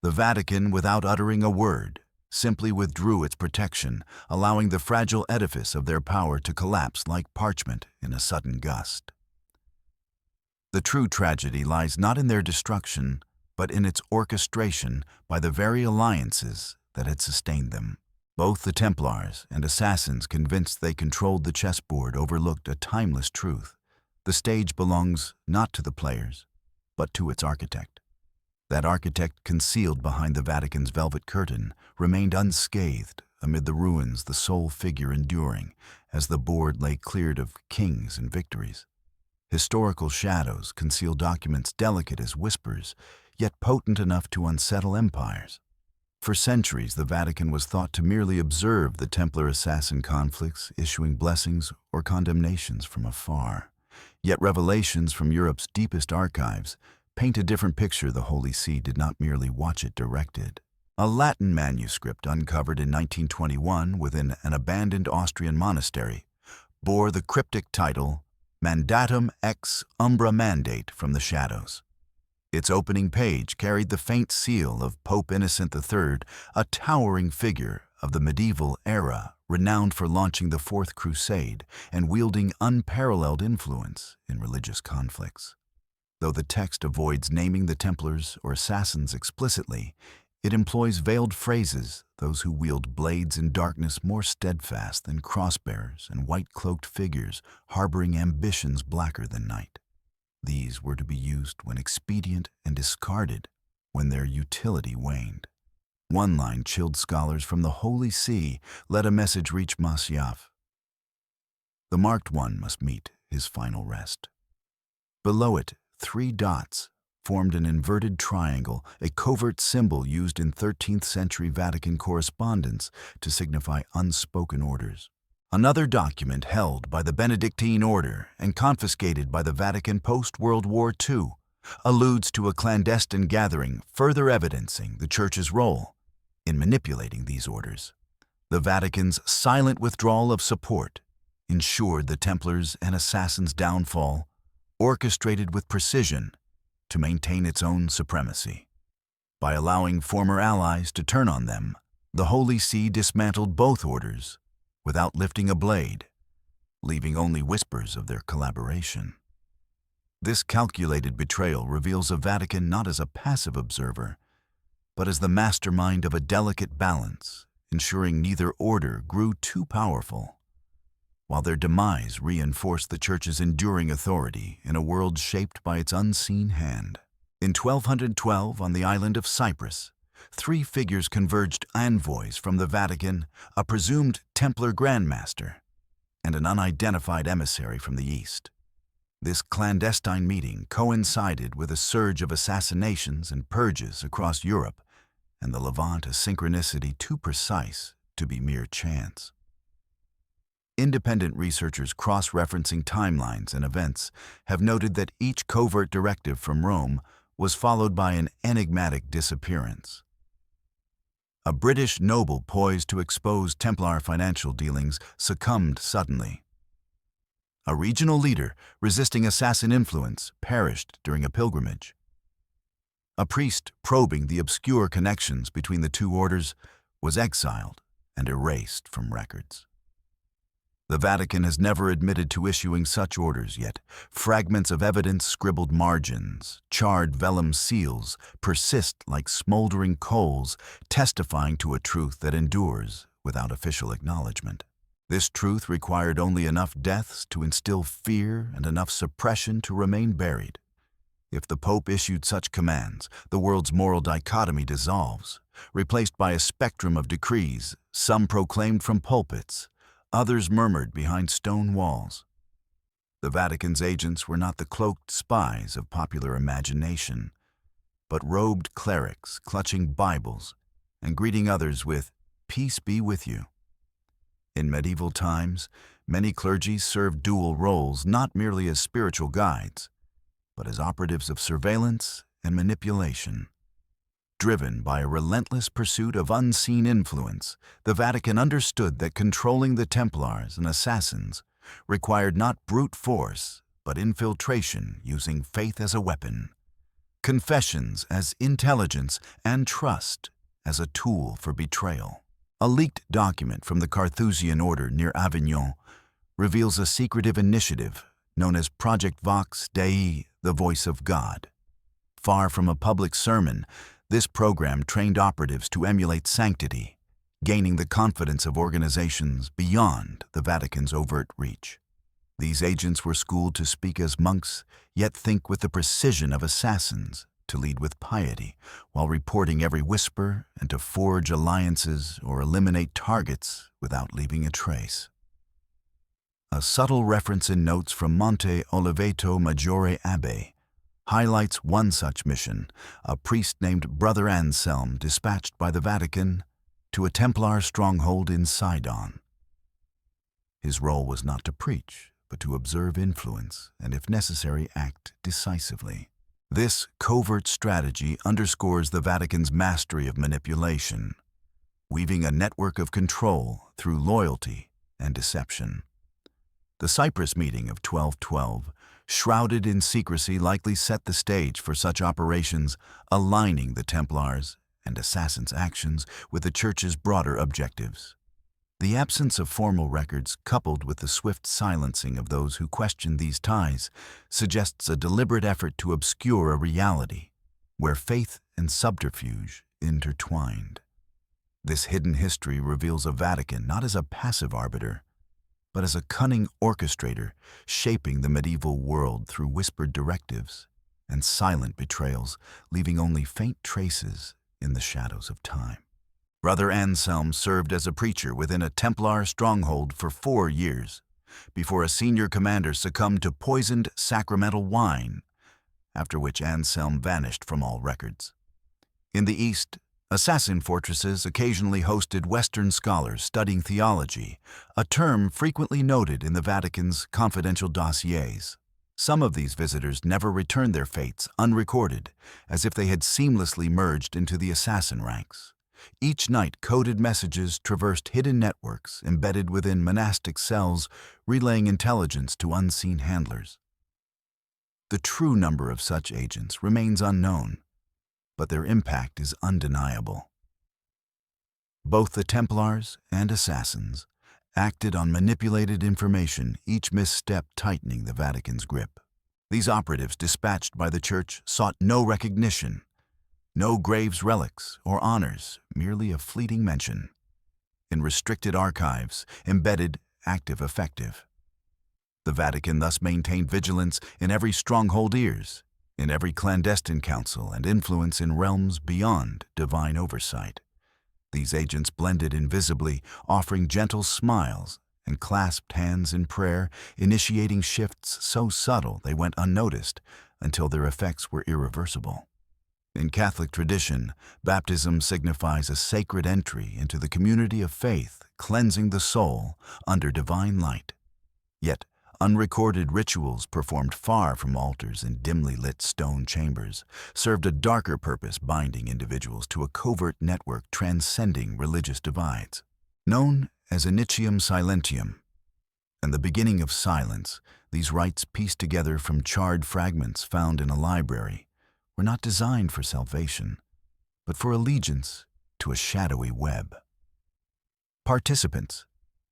The Vatican, without uttering a word, simply withdrew its protection, allowing the fragile edifice of their power to collapse like parchment in a sudden gust. The true tragedy lies not in their destruction, but in its orchestration by the very alliances that had sustained them. Both the Templars and assassins, convinced they controlled the chessboard, overlooked a timeless truth: the stage belongs not to the players, but to its architect. That architect, concealed behind the Vatican's velvet curtain, remained unscathed amid the ruins, the sole figure enduring, as the board lay cleared of kings and victories. Historical shadows conceal documents delicate as whispers, yet potent enough to unsettle empires. For centuries, the Vatican was thought to merely observe the Templar-assassin conflicts, issuing blessings or condemnations from afar. Yet revelations from Europe's deepest archives paint a different picture. The Holy See did not merely watch it directed. A Latin manuscript uncovered in 1921 within an abandoned Austrian monastery bore the cryptic title Mandatum ex umbra, mandate from the shadows. Its opening page carried the faint seal of Pope Innocent III, a towering figure of the medieval era, renowned for launching the Fourth Crusade and wielding unparalleled influence in religious conflicts. Though the text avoids naming the Templars or assassins explicitly, it employs veiled phrases: those who wield blades in darkness more steadfast than crossbearers, and white-cloaked figures harboring ambitions blacker than night. These were to be used when expedient and discarded when their utility waned. One line chilled scholars from the Holy See, let a message reach Masyaf: the marked one must meet his final rest. Below it, 3 dots formed an inverted triangle, a covert symbol used in 13th century Vatican correspondence to signify unspoken orders. Another document held by the Benedictine order and confiscated by the Vatican post-World War II alludes to a clandestine gathering, further evidencing the Church's role in manipulating these orders. The Vatican's silent withdrawal of support ensured the Templars and assassins' downfall, orchestrated with precision to maintain its own supremacy. By allowing former allies to turn on them, the Holy See dismantled both orders without lifting a blade, leaving only whispers of their collaboration. This calculated betrayal reveals a Vatican not as a passive observer, but as the mastermind of a delicate balance, ensuring neither order grew too powerful, while their demise reinforced the Church's enduring authority in a world shaped by its unseen hand. In 1212, on the island of Cyprus, three figures converged: envoys from the Vatican, a presumed Templar Grandmaster, and an unidentified emissary from the East. This clandestine meeting coincided with a surge of assassinations and purges across Europe, and the Levant, a synchronicity too precise to be mere chance. Independent researchers cross-referencing timelines and events have noted that each covert directive from Rome was followed by an enigmatic disappearance. A British noble poised to expose Templar financial dealings succumbed suddenly. A regional leader resisting assassin influence perished during a pilgrimage. A priest probing the obscure connections between the two orders was exiled and erased from records. The Vatican has never admitted to issuing such orders, yet fragments of evidence, scribbled margins, charred vellum seals persist like smoldering coals, testifying to a truth that endures without official acknowledgement. This truth required only enough deaths to instill fear and enough suppression to remain buried. If the Pope issued such commands, the world's moral dichotomy dissolves, replaced by a spectrum of decrees, some proclaimed from pulpits, others murmured behind stone walls. The Vatican's agents were not the cloaked spies of popular imagination, but robed clerics clutching Bibles and greeting others with, "Peace be with you." In medieval times, many clergy served dual roles not merely as spiritual guides, but as operatives of surveillance and manipulation. Driven by a relentless pursuit of unseen influence, the Vatican understood that controlling the Templars and assassins required not brute force, but infiltration using faith as a weapon, confessions as intelligence, and trust as a tool for betrayal. A leaked document from the Carthusian order near Avignon reveals a secretive initiative known as Project Vox Dei, the Voice of God. Far from a public sermon, this program trained operatives to emulate sanctity, gaining the confidence of organizations beyond the Vatican's overt reach. These agents were schooled to speak as monks, yet think with the precision of assassins, to lead with piety, while reporting every whisper, and to forge alliances or eliminate targets without leaving a trace. A subtle reference in notes from Monte Oliveto Maggiore Abbey highlights one such mission, a priest named Brother Anselm dispatched by the Vatican to a Templar stronghold in Sidon. His role was not to preach, but to observe influence and, if necessary, act decisively. This covert strategy underscores the Vatican's mastery of manipulation, weaving a network of control through loyalty and deception. The Cyprus meeting of 1212, shrouded in secrecy, likely set the stage for such operations, aligning the Templars' and assassins' actions with the Church's broader objectives. The absence of formal records, coupled with the swift silencing of those who questioned these ties, suggests a deliberate effort to obscure a reality where faith and subterfuge intertwined. This hidden history reveals a Vatican not as a passive arbiter, but as a cunning orchestrator, shaping the medieval world through whispered directives and silent betrayals, leaving only faint traces in the shadows of time. Brother Anselm served as a preacher within a Templar stronghold for 4 years, before a senior commander succumbed to poisoned sacramental wine, after which Anselm vanished from all records. In the East, assassin fortresses occasionally hosted Western scholars studying theology, a term frequently noted in the Vatican's confidential dossiers. Some of these visitors never returned their fates unrecorded, as if they had seamlessly merged into the assassin ranks. Each night, coded messages traversed hidden networks embedded within monastic cells, relaying intelligence to unseen handlers. The true number of such agents remains unknown, but their impact is undeniable. Both the Templars and assassins acted on manipulated information, each misstep tightening the Vatican's grip. These operatives dispatched by the Church sought no recognition, no graves, relics, or honors, merely a fleeting mention. In restricted archives, embedded, active, effective. The Vatican thus maintained vigilance in every stronghold ears, in every clandestine council and influence in realms beyond divine oversight. These agents blended invisibly, offering gentle smiles and clasped hands in prayer, initiating shifts so subtle they went unnoticed until their effects were irreversible. In Catholic tradition, baptism signifies a sacred entry into the community of faith, cleansing the soul under divine light. Yet, unrecorded rituals performed far from altars in dimly lit stone chambers served a darker purpose, binding individuals to a covert network transcending religious divides. Known as Initium Silentium, and the beginning of silence, these rites pieced together from charred fragments found in a library were not designed for salvation, but for allegiance to a shadowy web. Participants,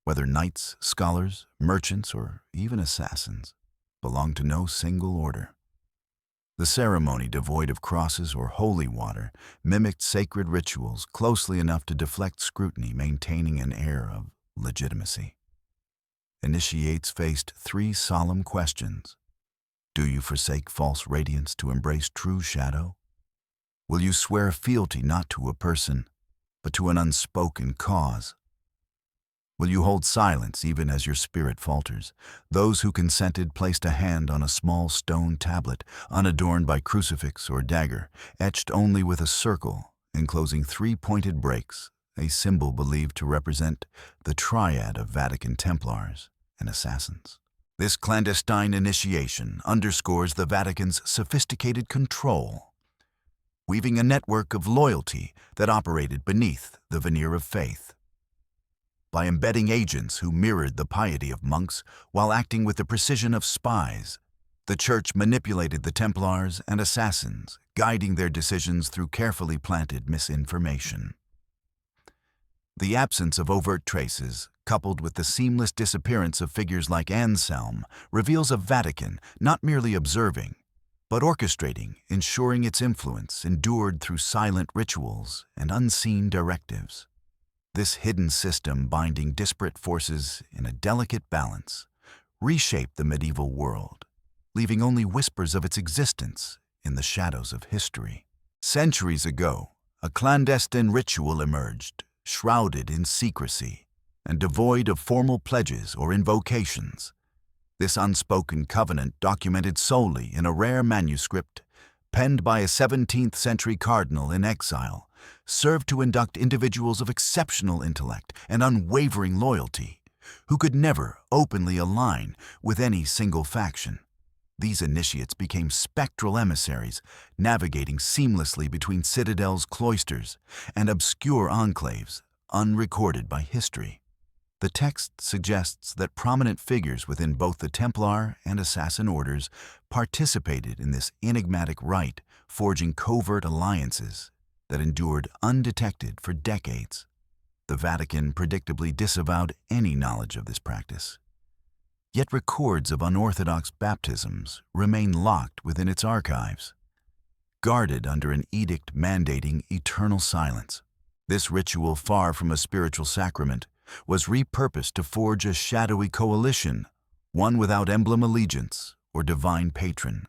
whether knights, scholars, merchants, or even assassins, belonged to no single order. The ceremony, devoid of crosses or holy water, mimicked sacred rituals closely enough to deflect scrutiny, maintaining an air of legitimacy. Initiates faced three solemn questions. Do you forsake false radiance to embrace true shadow? Will you swear fealty not to a person, but to an unspoken cause? Will you hold silence even as your spirit falters? Those who consented placed a hand on a small stone tablet, unadorned by crucifix or dagger, etched only with a circle enclosing three pointed breaks, a symbol believed to represent the triad of Vatican Templars and assassins. This clandestine initiation underscores the Vatican's sophisticated control, weaving a network of loyalty that operated beneath the veneer of faith. By embedding agents who mirrored the piety of monks while acting with the precision of spies, the Church manipulated the Templars and assassins, guiding their decisions through carefully planted misinformation. The absence of overt traces, coupled with the seamless disappearance of figures like Anselm, reveals a Vatican not merely observing, but orchestrating, ensuring its influence endured through silent rituals and unseen directives. This hidden system, binding disparate forces in a delicate balance, reshaped the medieval world, leaving only whispers of its existence in the shadows of history. Centuries ago, a clandestine ritual emerged, shrouded in secrecy and devoid of formal pledges or invocations. This unspoken covenant, documented solely in a rare manuscript penned by a 17th-century cardinal in exile, served to induct individuals of exceptional intellect and unwavering loyalty, who could never openly align with any single faction. These initiates became spectral emissaries, navigating seamlessly between citadels, cloisters, and obscure enclaves, unrecorded by history. The text suggests that prominent figures within both the Templar and Assassin orders participated in this enigmatic rite, forging covert alliances that endured undetected for decades. The Vatican predictably disavowed any knowledge of this practice. Yet records of unorthodox baptisms remain locked within its archives, guarded under an edict mandating eternal silence. This ritual, far from a spiritual sacrament, was repurposed to forge a shadowy coalition, one without emblem allegiance or divine patron.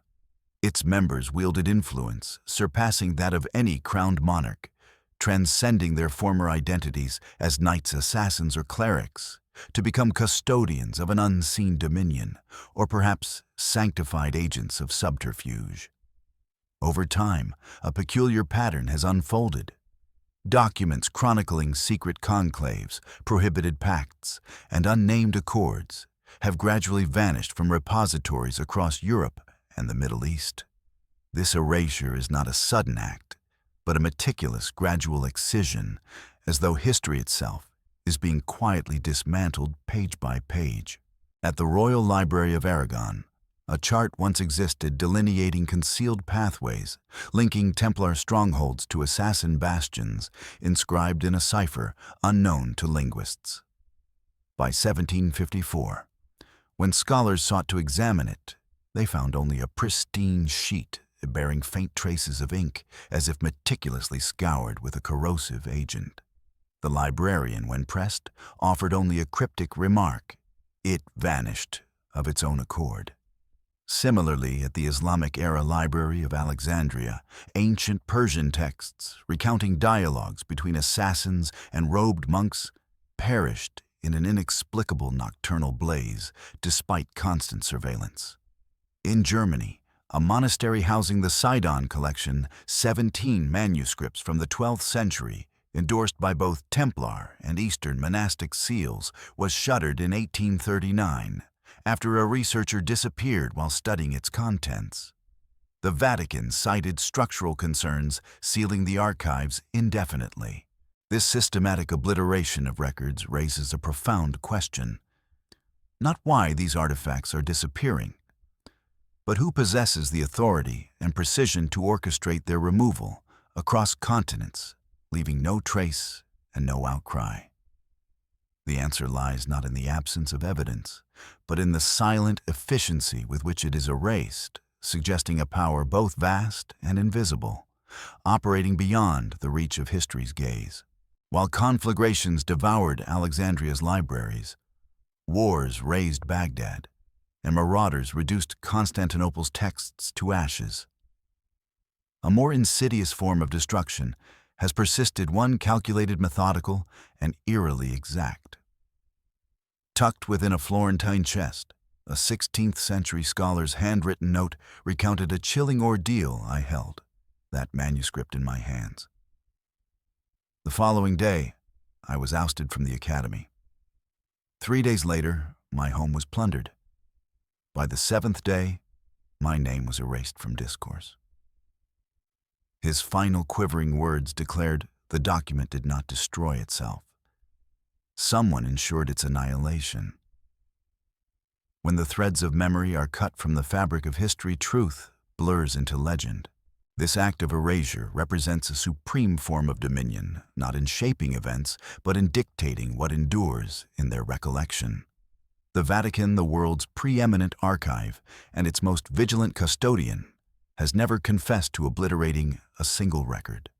Its members wielded influence surpassing that of any crowned monarch, transcending their former identities as knights, assassins, or clerics, to become custodians of an unseen dominion, or perhaps sanctified agents of subterfuge. Over time, a peculiar pattern has unfolded. Documents chronicling secret conclaves, prohibited pacts, and unnamed accords have gradually vanished from repositories across Europe and the Middle East. This erasure is not a sudden act, but a meticulous, gradual excision, as though history itself is being quietly dismantled page by page. At the Royal Library of Aragon, A chart once existed delineating concealed pathways, linking Templar strongholds to assassin bastions, inscribed in a cipher unknown to linguists. By 1754, when scholars sought to examine it, they found only a pristine sheet bearing faint traces of ink, as if meticulously scoured with a corrosive agent. The librarian, when pressed, offered only a cryptic remark. It vanished of its own accord. Similarly, at the Islamic-era Library of Alexandria, ancient Persian texts recounting dialogues between assassins and robed monks perished in an inexplicable nocturnal blaze despite constant surveillance. In Germany, a monastery housing the Sidon collection, 17 manuscripts from the 12th century, endorsed by both Templar and Eastern monastic seals, was shuttered in 1839 after a researcher disappeared while studying its contents. The Vatican cited structural concerns, sealing the archives indefinitely. This systematic obliteration of records raises a profound question. Not why these artifacts are disappearing, but who possesses the authority and precision to orchestrate their removal across continents, leaving no trace and no outcry. The answer lies not in the absence of evidence, but in the silent efficiency with which it is erased, suggesting a power both vast and invisible, operating beyond the reach of history's gaze. While conflagrations devoured Alexandria's libraries, wars razed Baghdad, and marauders reduced Constantinople's texts to ashes, a more insidious form of destruction has persisted, one calculated, methodical, and eerily exact. Tucked within a Florentine chest, a 16th-century scholar's handwritten note recounted a chilling ordeal I held, that manuscript in my hands. The following day, I was ousted from the academy. 3 days later, my home was plundered. By the 7th day, my name was erased from discourse. His final quivering words declared the document did not destroy itself. Someone ensured its annihilation. When the threads of memory are cut from the fabric of history, truth blurs into legend. This act of erasure represents a supreme form of dominion, not in shaping events, but in dictating what endures in their recollection. The Vatican, the world's preeminent archive and its most vigilant custodian, has never confessed to obliterating a single record.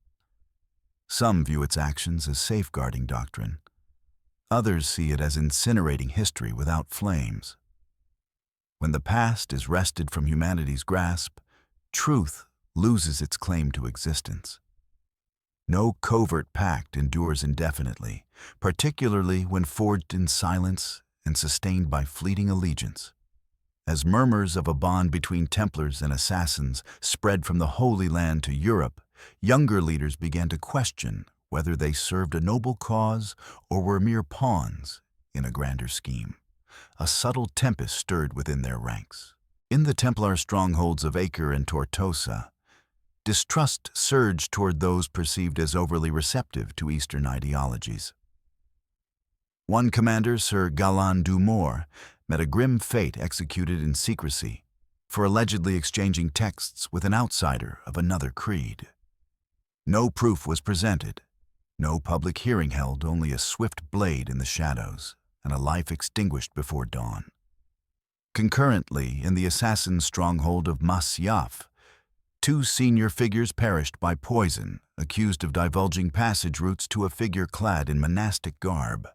Some view its actions as safeguarding doctrine. Others see it as incinerating history without flames. When the past is wrested from humanity's grasp, truth loses its claim to existence. No covert pact endures indefinitely, particularly when forged in silence and sustained by fleeting allegiance. As murmurs of a bond between Templars and assassins spread from the Holy Land to Europe, younger leaders began to question whether they served a noble cause or were mere pawns in a grander scheme. A subtle tempest stirred within their ranks. In the Templar strongholds of Acre and Tortosa, distrust surged toward those perceived as overly receptive to Eastern ideologies. One commander, Sir Galland du Mor, met a grim fate executed in secrecy for allegedly exchanging texts with an outsider of another creed. No proof was presented, no public hearing held, only a swift blade in the shadows and a life extinguished before dawn. Concurrently, in the assassin stronghold of Masyaf, 2 senior figures perished by poison, accused of divulging passage routes to a figure clad in monastic garb.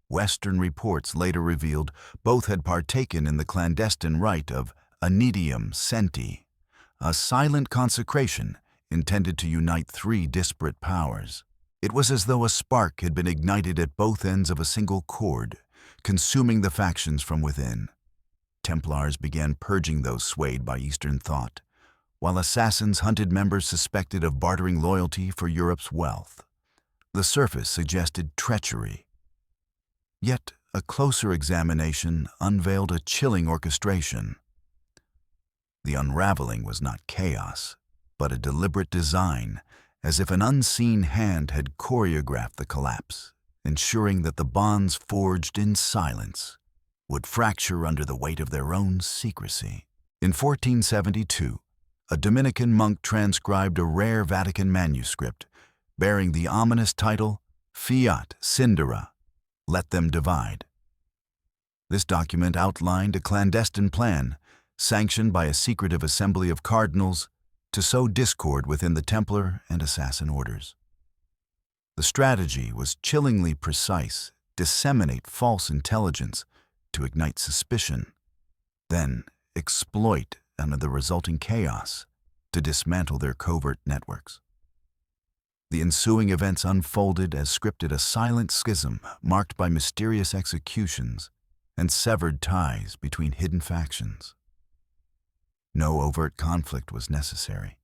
Western reports later revealed both had partaken in the clandestine rite of Anidium Centi, a silent consecration intended to unite 3 disparate powers. It was as though a spark had been ignited at both ends of a single cord, consuming the factions from within. Templars began purging those swayed by Eastern thought, while assassins hunted members suspected of bartering loyalty for Europe's wealth. The surface suggested treachery. Yet a closer examination unveiled a chilling orchestration. The unraveling was not chaos, but a deliberate design, as if an unseen hand had choreographed the collapse, ensuring that the bonds forged in silence would fracture under the weight of their own secrecy. In 1472, a Dominican monk transcribed a rare Vatican manuscript bearing the ominous title Fiat Scindera, Let Them Divide. This document outlined a clandestine plan, sanctioned by a secretive assembly of cardinals, to sow discord within the Templar and assassin orders. The strategy was chillingly precise: disseminate false intelligence to ignite suspicion, then exploit under the resulting chaos to dismantle their covert networks. The ensuing events unfolded as scripted: a silent schism marked by mysterious executions and severed ties between hidden factions. No overt conflict was necessary.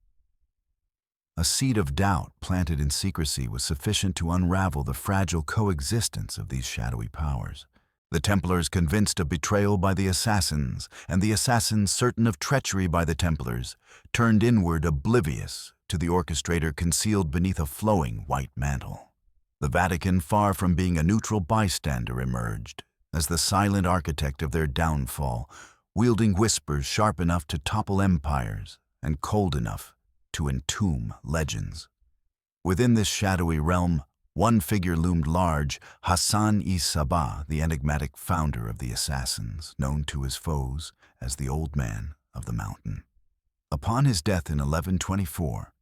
A seed of doubt planted in secrecy was sufficient to unravel the fragile coexistence of these shadowy powers. The Templars convinced of betrayal by the assassins, and the assassins certain of treachery by the Templars, turned inward oblivious to the orchestrator concealed beneath a flowing white mantle. The Vatican, far from being a neutral bystander, emerged as the silent architect of their downfall, wielding whispers sharp enough to topple empires and cold enough to entomb legends. Within this shadowy realm, one figure loomed large: Hassan-i-Sabah, the enigmatic founder of the assassins, known to his foes as the Old Man of the Mountain. Upon his death in 1124,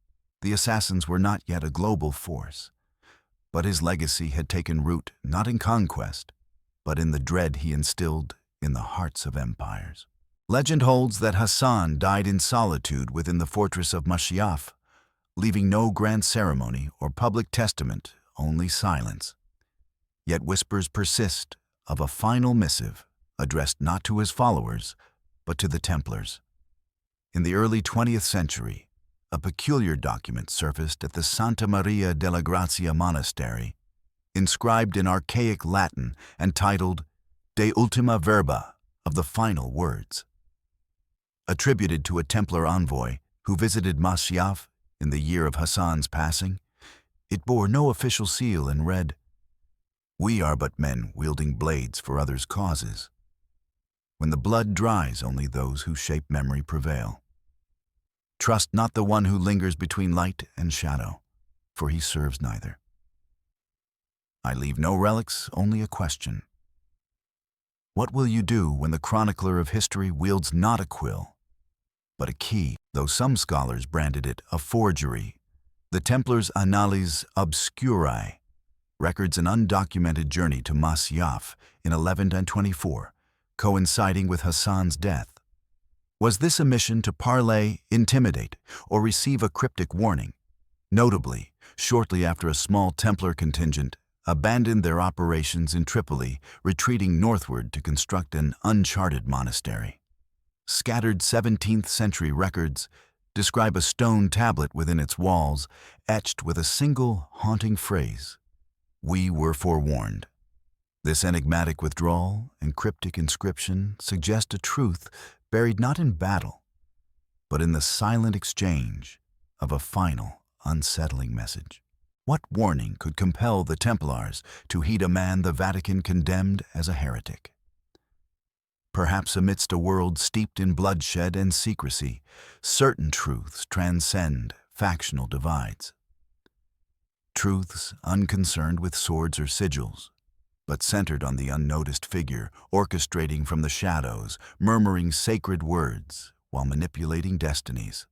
the assassins were not yet a global force, but his legacy had taken root not in conquest, but in the dread he instilled in the hearts of empires. Legend holds that Hassan died in solitude within the fortress of Mashiaf, leaving no grand ceremony or public testament, only silence. Yet whispers persist of a final missive addressed not to his followers, but to the Templars. In the early 20th century, a peculiar document surfaced at the Santa Maria della Grazia monastery, inscribed in archaic Latin and titled De Ultima Verba, of the final words. Attributed to a Templar envoy who visited Mashiaf in the year of Hassan's passing, it bore no official seal and read, "We are but men wielding blades for others' causes. When the blood dries, only those who shape memory prevail. Trust not the one who lingers between light and shadow, for he serves neither." I leave no relics, only a question. What will you do when the chronicler of history wields not a quill, but a key? Though some scholars branded it a forgery, the Templars' Annales Obscurae records an undocumented journey to Mashiaf in 1124, coinciding with Hassan's death. Was this a mission to parley, intimidate, or receive a cryptic warning? Notably, shortly after a small Templar contingent abandoned their operations in Tripoli, retreating northward to construct an uncharted monastery. Scattered 17th century records describe a stone tablet within its walls, etched with a single haunting phrase: "We were forewarned." This enigmatic withdrawal and cryptic inscription suggest a truth buried not in battle, but in the silent exchange of a final, unsettling message. What warning could compel the Templars to heed a man the Vatican condemned as a heretic? Perhaps amidst a world steeped in bloodshed and secrecy, certain truths transcend factional divides. Truths unconcerned with swords or sigils, but centered on the unnoticed figure, orchestrating from the shadows, murmuring sacred words while manipulating destinies.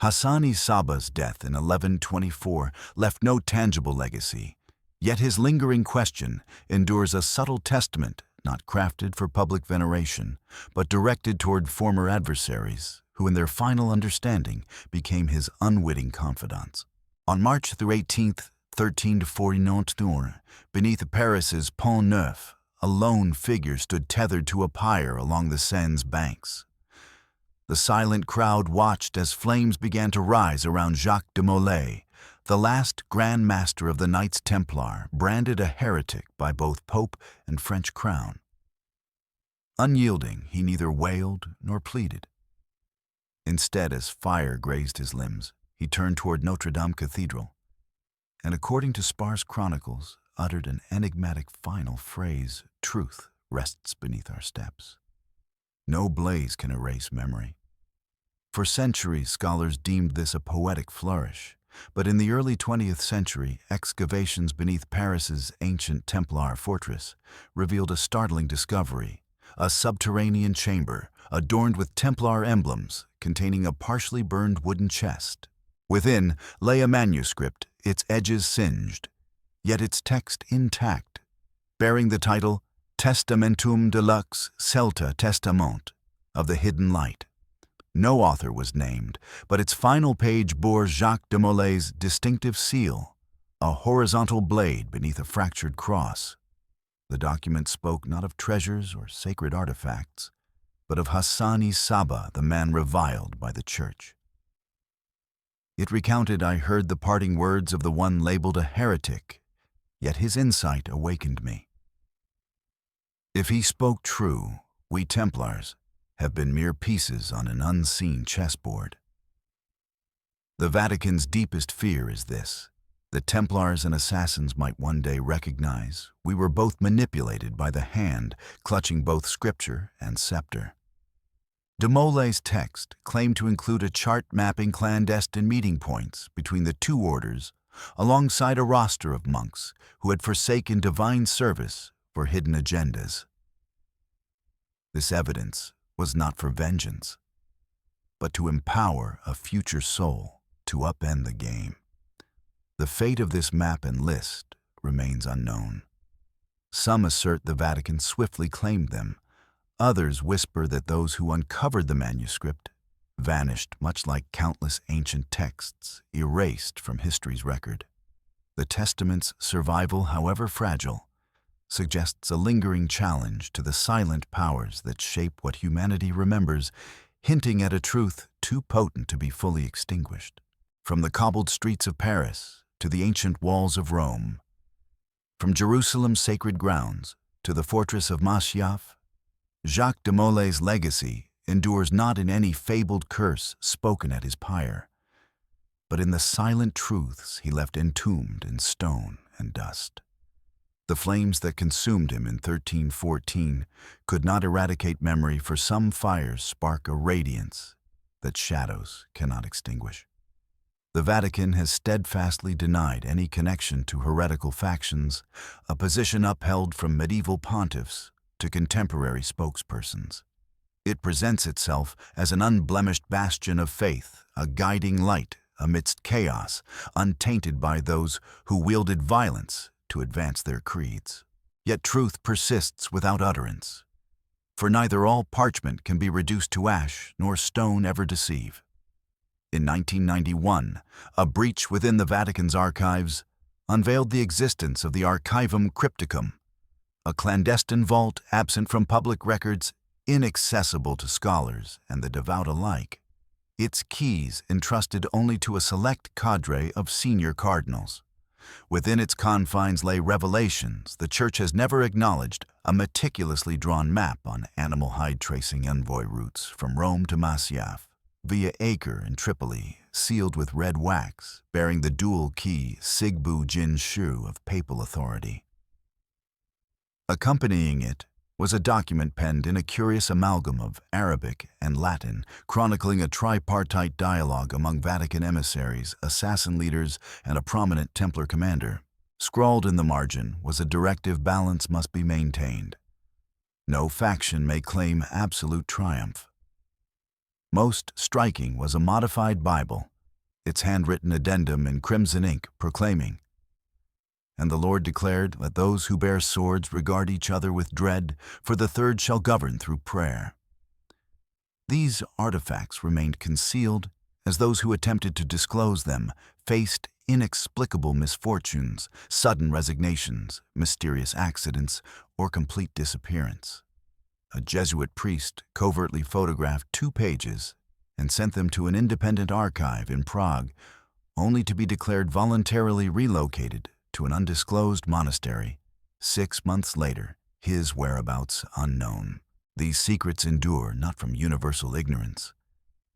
Hassan-i-Sabah's death in 1124 left no tangible legacy, yet his lingering question endures a subtle testament not crafted for public veneration, but directed toward former adversaries who, in their final understanding, became his unwitting confidants. On March 18th, 1349, beneath Paris's Pont Neuf, a lone figure stood tethered to a pyre along the Seine's banks. The silent crowd watched as flames began to rise around Jacques de Molay, the last Grand Master of the Knights Templar, branded a heretic by both Pope and French crown. Unyielding, he neither wailed nor pleaded. Instead, as fire grazed his limbs, he turned toward Notre Dame Cathedral, and according to sparse chronicles, uttered an enigmatic final phrase: "Truth rests beneath our steps." No blaze can erase memory. For centuries, scholars deemed this a poetic flourish, but in the early 20th century, excavations beneath Paris's ancient Templar fortress revealed a startling discovery: a subterranean chamber adorned with Templar emblems containing a partially burned wooden chest. Within lay a manuscript, its edges singed, yet its text intact, bearing the title Testamentum Deluxe Celta Testament of the Hidden Light. No author was named, but its final page bore Jacques de Molay's distinctive seal, a horizontal blade beneath a fractured cross. The document spoke not of treasures or sacred artifacts, but of Hassani Saba, the man reviled by the Church. It recounted, "I heard the parting words of the one labeled a heretic, yet his insight awakened me. If he spoke true, we Templars have been mere pieces on an unseen chessboard." The Vatican's deepest fear is this: the Templars and assassins might one day recognize we were both manipulated by the hand clutching both scripture and scepter. De Molay's text claimed to include a chart mapping clandestine meeting points between the two orders, alongside a roster of monks who had forsaken divine service for hidden agendas. This evidence was not for vengeance, but to empower a future soul to upend the game. The fate of this map and list remains unknown. Some assert the Vatican swiftly claimed them. Others whisper that those who uncovered the manuscript vanished, much like countless ancient texts erased from history's record. The Testament's survival, however fragile, suggests a lingering challenge to the silent powers that shape what humanity remembers, hinting at a truth too potent to be fully extinguished. From the cobbled streets of Paris to the ancient walls of Rome, from Jerusalem's sacred grounds to the fortress of Masyaf, Jacques de Molay's legacy endures not in any fabled curse spoken at his pyre, but in the silent truths he left entombed in stone and dust. The flames that consumed him in 1314 could not eradicate memory, for some fires spark a radiance that shadows cannot extinguish. The Vatican has steadfastly denied any connection to heretical factions, a position upheld from medieval pontiffs to contemporary spokespersons. It presents itself as an unblemished bastion of faith, a guiding light amidst chaos, untainted by those who wielded violence to advance their creeds. Yet truth persists without utterance, for neither all parchment can be reduced to ash nor stone ever deceive. In 1991, a breach within the Vatican's archives unveiled the existence of the Archivum Crypticum, a clandestine vault absent from public records, inaccessible to scholars and the devout alike. Its keys entrusted only to a select cadre of senior cardinals. Within its confines lay revelations the Church has never acknowledged: a meticulously drawn map on animal hide tracing envoy routes from Rome to Masyaf, via Acre in Tripoli, sealed with red wax, bearing the dual key Sigbu Jin Shu of papal authority. Accompanying it was a document penned in a curious amalgam of Arabic and Latin, chronicling a tripartite dialogue among Vatican emissaries, assassin leaders, and a prominent Templar commander. Scrawled in the margin was a directive: balance must be maintained. No faction may claim absolute triumph. Most striking was a modified Bible, its handwritten addendum in crimson ink proclaiming, "And the Lord declared, let those who bear swords regard each other with dread, for the third shall govern through prayer." These artifacts remained concealed, as those who attempted to disclose them faced inexplicable misfortunes, sudden resignations, mysterious accidents, or complete disappearance. A Jesuit priest covertly photographed 2 pages and sent them to an independent archive in Prague, only to be declared voluntarily relocated to an undisclosed monastery. 6 months later, his whereabouts unknown. These secrets endure not from universal ignorance,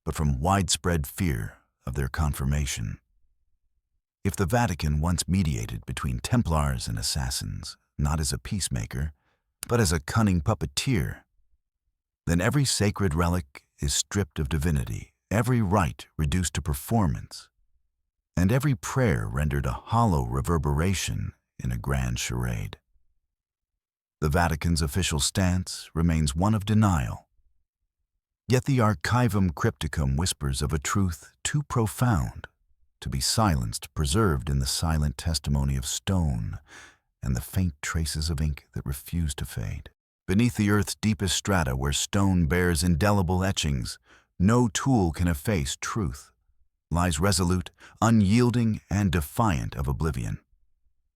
but from widespread fear of their confirmation. If the Vatican once mediated between Templars and assassins, not as a peacemaker, but as a cunning puppeteer, then every sacred relic is stripped of divinity, every rite reduced to performance, and every prayer rendered a hollow reverberation in a grand charade. The Vatican's official stance remains one of denial. Yet the Archivum Crypticum whispers of a truth too profound to be silenced, preserved in the silent testimony of stone and the faint traces of ink that refuse to fade. Beneath the earth's deepest strata, where stone bears indelible etchings, no tool can efface truth, lies resolute, unyielding, and defiant of oblivion.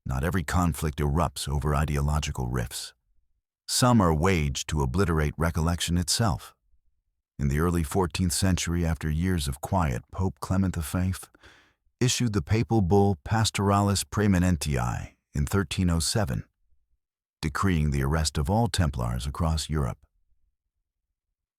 Not every conflict erupts over ideological rifts. Some are waged to obliterate recollection itself. In the early 14th century, after years of quiet, Pope Clement V issued the papal bull Pastoralis Praemunentii in 1307, decreeing the arrest of all Templars across Europe.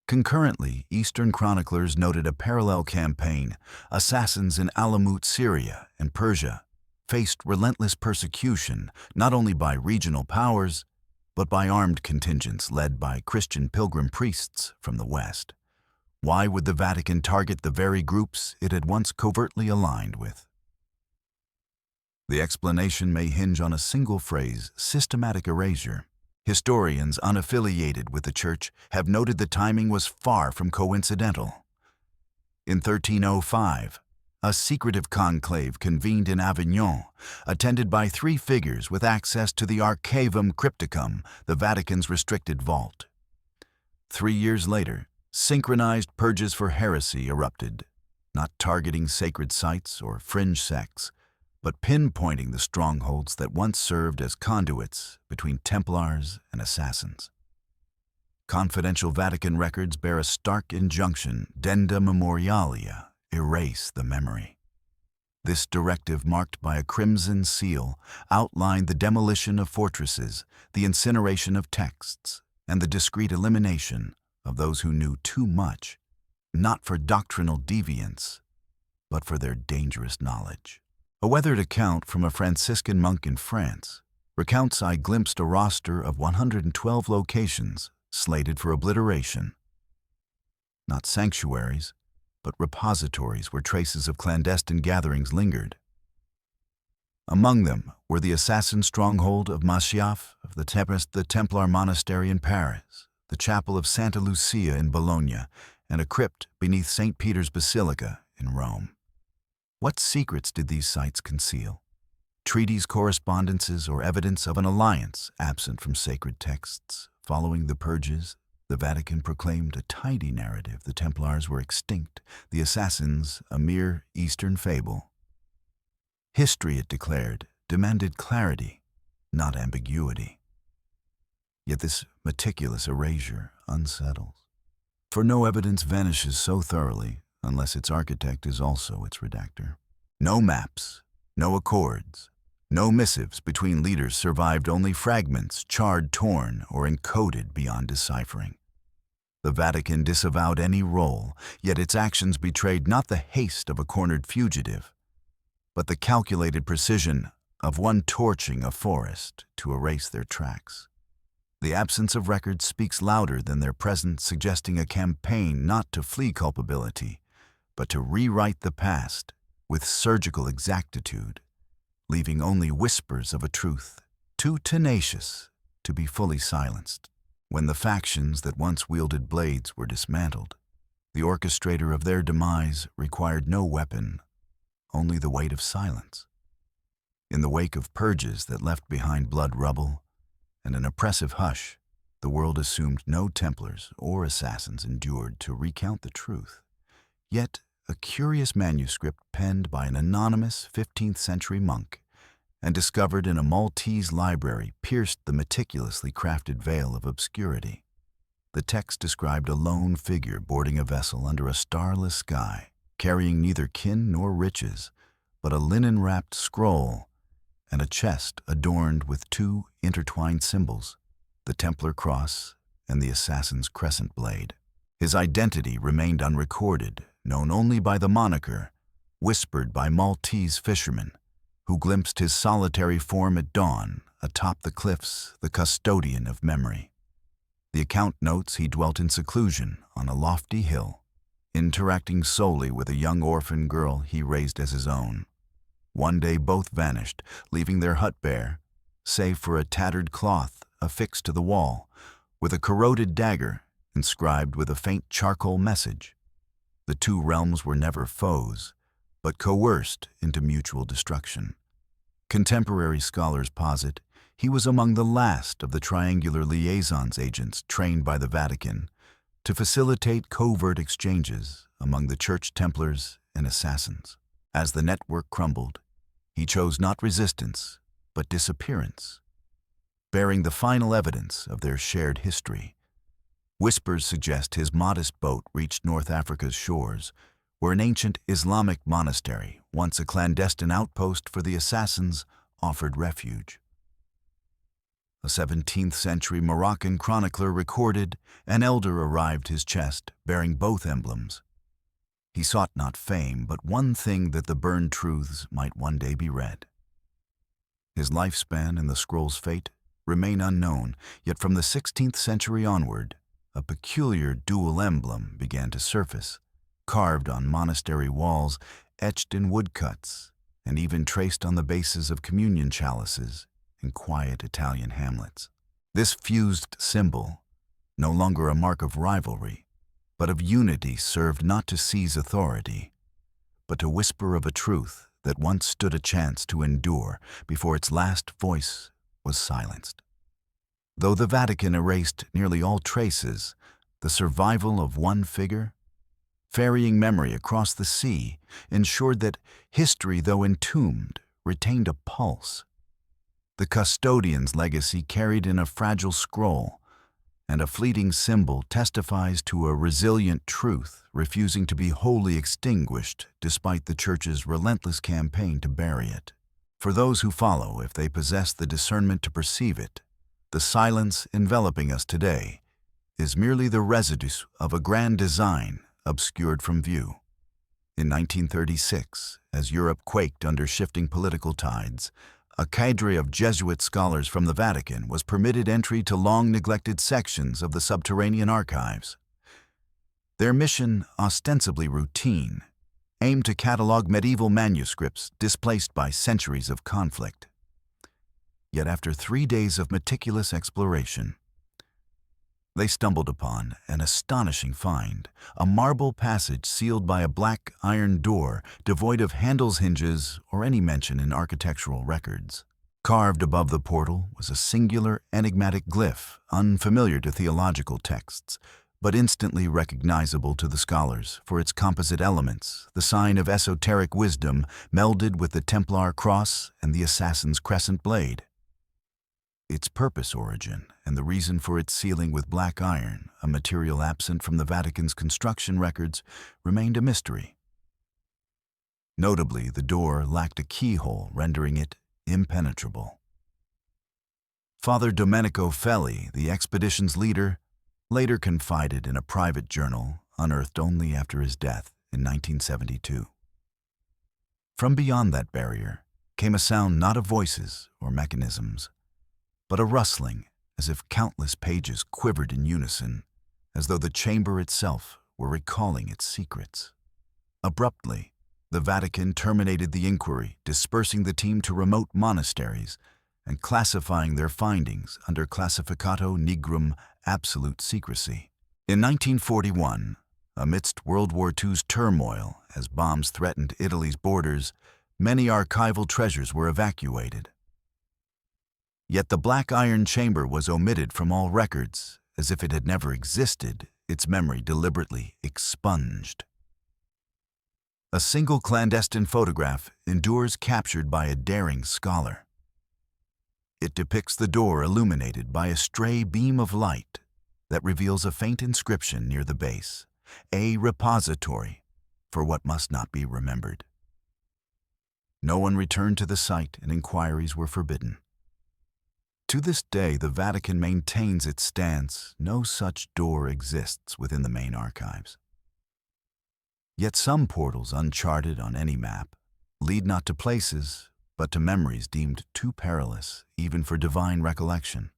Concurrently, Eastern chroniclers noted a parallel campaign. Assassins in Alamut, Syria, and Persia faced relentless persecution not only by regional powers, but by armed contingents led by Christian pilgrim priests from the West. Why would the Vatican target the very groups it had once covertly aligned with? The explanation may hinge on a single phrase: systematic erasure. Historians unaffiliated with the Church have noted the timing was far from coincidental. In 1305, a secretive conclave convened in Avignon, attended by three figures with access to the Archivum Crypticum, the Vatican's restricted vault. 3 years later, synchronized purges for heresy erupted, not targeting sacred sites or fringe sects, but pinpointing the strongholds that once served as conduits between Templars and assassins. Confidential Vatican records bear a stark injunction: Denda Memorialia, erase the memory. This directive, marked by a crimson seal, outlined the demolition of fortresses, the incineration of texts, and the discreet elimination of those who knew too much, not for doctrinal deviance, but for their dangerous knowledge. A weathered account from a Franciscan monk in France recounts I glimpsed a roster of 112 locations slated for obliteration. Not sanctuaries, but repositories where traces of clandestine gatherings lingered. Among them were the assassin stronghold of Masyaf of the Templar monastery in Paris, the chapel of Santa Lucia in Bologna, and a crypt beneath St. Peter's Basilica in Rome. What secrets did these sites conceal? Treaties, correspondences, or evidence of an alliance absent from sacred texts? Following the purges, the Vatican proclaimed a tidy narrative: the Templars were extinct, the assassins a mere Eastern fable. History, it declared, demanded clarity, not ambiguity. Yet this meticulous erasure unsettles. For no evidence vanishes so thoroughly unless its architect is also its redactor. No maps, no accords, no missives between leaders survived, only fragments, charred, torn, or encoded beyond deciphering. The Vatican disavowed any role, yet its actions betrayed not the haste of a cornered fugitive, but the calculated precision of one torching a forest to erase their tracks. The absence of records speaks louder than their presence, suggesting a campaign not to flee culpability, but to rewrite the past with surgical exactitude, leaving only whispers of a truth too tenacious to be fully silenced. When the factions that once wielded blades were dismantled, the orchestrator of their demise required no weapon, only the weight of silence. In the wake of purges that left behind blood rubble and an oppressive hush, the world assumed no Templars or assassins endured to recount the truth. Yet, a curious manuscript penned by an anonymous 15th century monk and discovered in a Maltese library pierced the meticulously crafted veil of obscurity. The text described a lone figure boarding a vessel under a starless sky, carrying neither kin nor riches, but a linen-wrapped scroll and a chest adorned with two intertwined symbols, the Templar cross and the assassin's crescent blade. His identity remained unrecorded, known only by the moniker, whispered by Maltese fishermen, who glimpsed his solitary form at dawn atop the cliffs, the custodian of memory. The account notes he dwelt in seclusion on a lofty hill, interacting solely with a young orphan girl he raised as his own. One day both vanished, leaving their hut bare, save for a tattered cloth affixed to the wall, with a corroded dagger inscribed with a faint charcoal message. The two realms were never foes, but coerced into mutual destruction. Contemporary scholars posit he was among the last of the triangular liaisons agents trained by the Vatican to facilitate covert exchanges among the Church Templars and assassins. As the network crumbled, he chose not resistance, but disappearance, bearing the final evidence of their shared history. Whispers suggest his modest boat reached North Africa's shores, where an ancient Islamic monastery, once a clandestine outpost for the assassins, offered refuge. A 17th-century Moroccan chronicler recorded an elder arrived his chest, bearing both emblems. He sought not fame, but one thing, that the burned truths might one day be read. His lifespan and the scroll's fate remain unknown, yet from the 16th century onward, a peculiar dual emblem began to surface, carved on monastery walls, etched in woodcuts, and even traced on the bases of communion chalices in quiet Italian hamlets. This fused symbol, no longer a mark of rivalry, but of unity, served not to seize authority, but to whisper of a truth that once stood a chance to endure before its last voice was silenced. Though the Vatican erased nearly all traces, the survival of one figure, ferrying memory across the sea, ensured that history, though entombed, retained a pulse. The custodian's legacy carried in a fragile scroll, and a fleeting symbol testifies to a resilient truth refusing to be wholly extinguished despite the Church's relentless campaign to bury it. For those who follow, if they possess the discernment to perceive it, the silence enveloping us today is merely the residue of a grand design obscured from view. In 1936, as Europe quaked under shifting political tides, a cadre of Jesuit scholars from the Vatican was permitted entry to long-neglected sections of the subterranean archives. Their mission, ostensibly routine, aimed to catalog medieval manuscripts displaced by centuries of conflict. Yet after 3 days of meticulous exploration, they stumbled upon an astonishing find, a marble passage sealed by a black iron door devoid of handles, hinges, or any mention in architectural records. Carved above the portal was a singular, enigmatic glyph, unfamiliar to theological texts, but instantly recognizable to the scholars for its composite elements, the sign of esoteric wisdom melded with the Templar cross and the assassin's crescent blade. Its purpose, origin, and the reason for its sealing with black iron, a material absent from the Vatican's construction records, remained a mystery. Notably, the door lacked a keyhole, rendering it impenetrable. Father Domenico Felli, the expedition's leader, later confided in a private journal unearthed only after his death in 1972. From beyond that barrier came a sound not of voices or mechanisms, but a rustling, as if countless pages quivered in unison, as though the chamber itself were recalling its secrets. Abruptly, the Vatican terminated the inquiry, dispersing the team to remote monasteries and classifying their findings under Classificato Nigrum absolute secrecy. In 1941, amidst World War II's turmoil as bombs threatened Italy's borders, many archival treasures were evacuated. Yet the black iron chamber was omitted from all records, as if it had never existed, its memory deliberately expunged. A single clandestine photograph endures, captured by a daring scholar. It depicts the door illuminated by a stray beam of light that reveals a faint inscription near the base, a repository for what must not be remembered. No one returned to the site, and inquiries were forbidden. To this day, the Vatican maintains its stance: no such door exists within the main archives. Yet some portals, uncharted on any map, lead not to places, but to memories deemed too perilous even for divine recollection.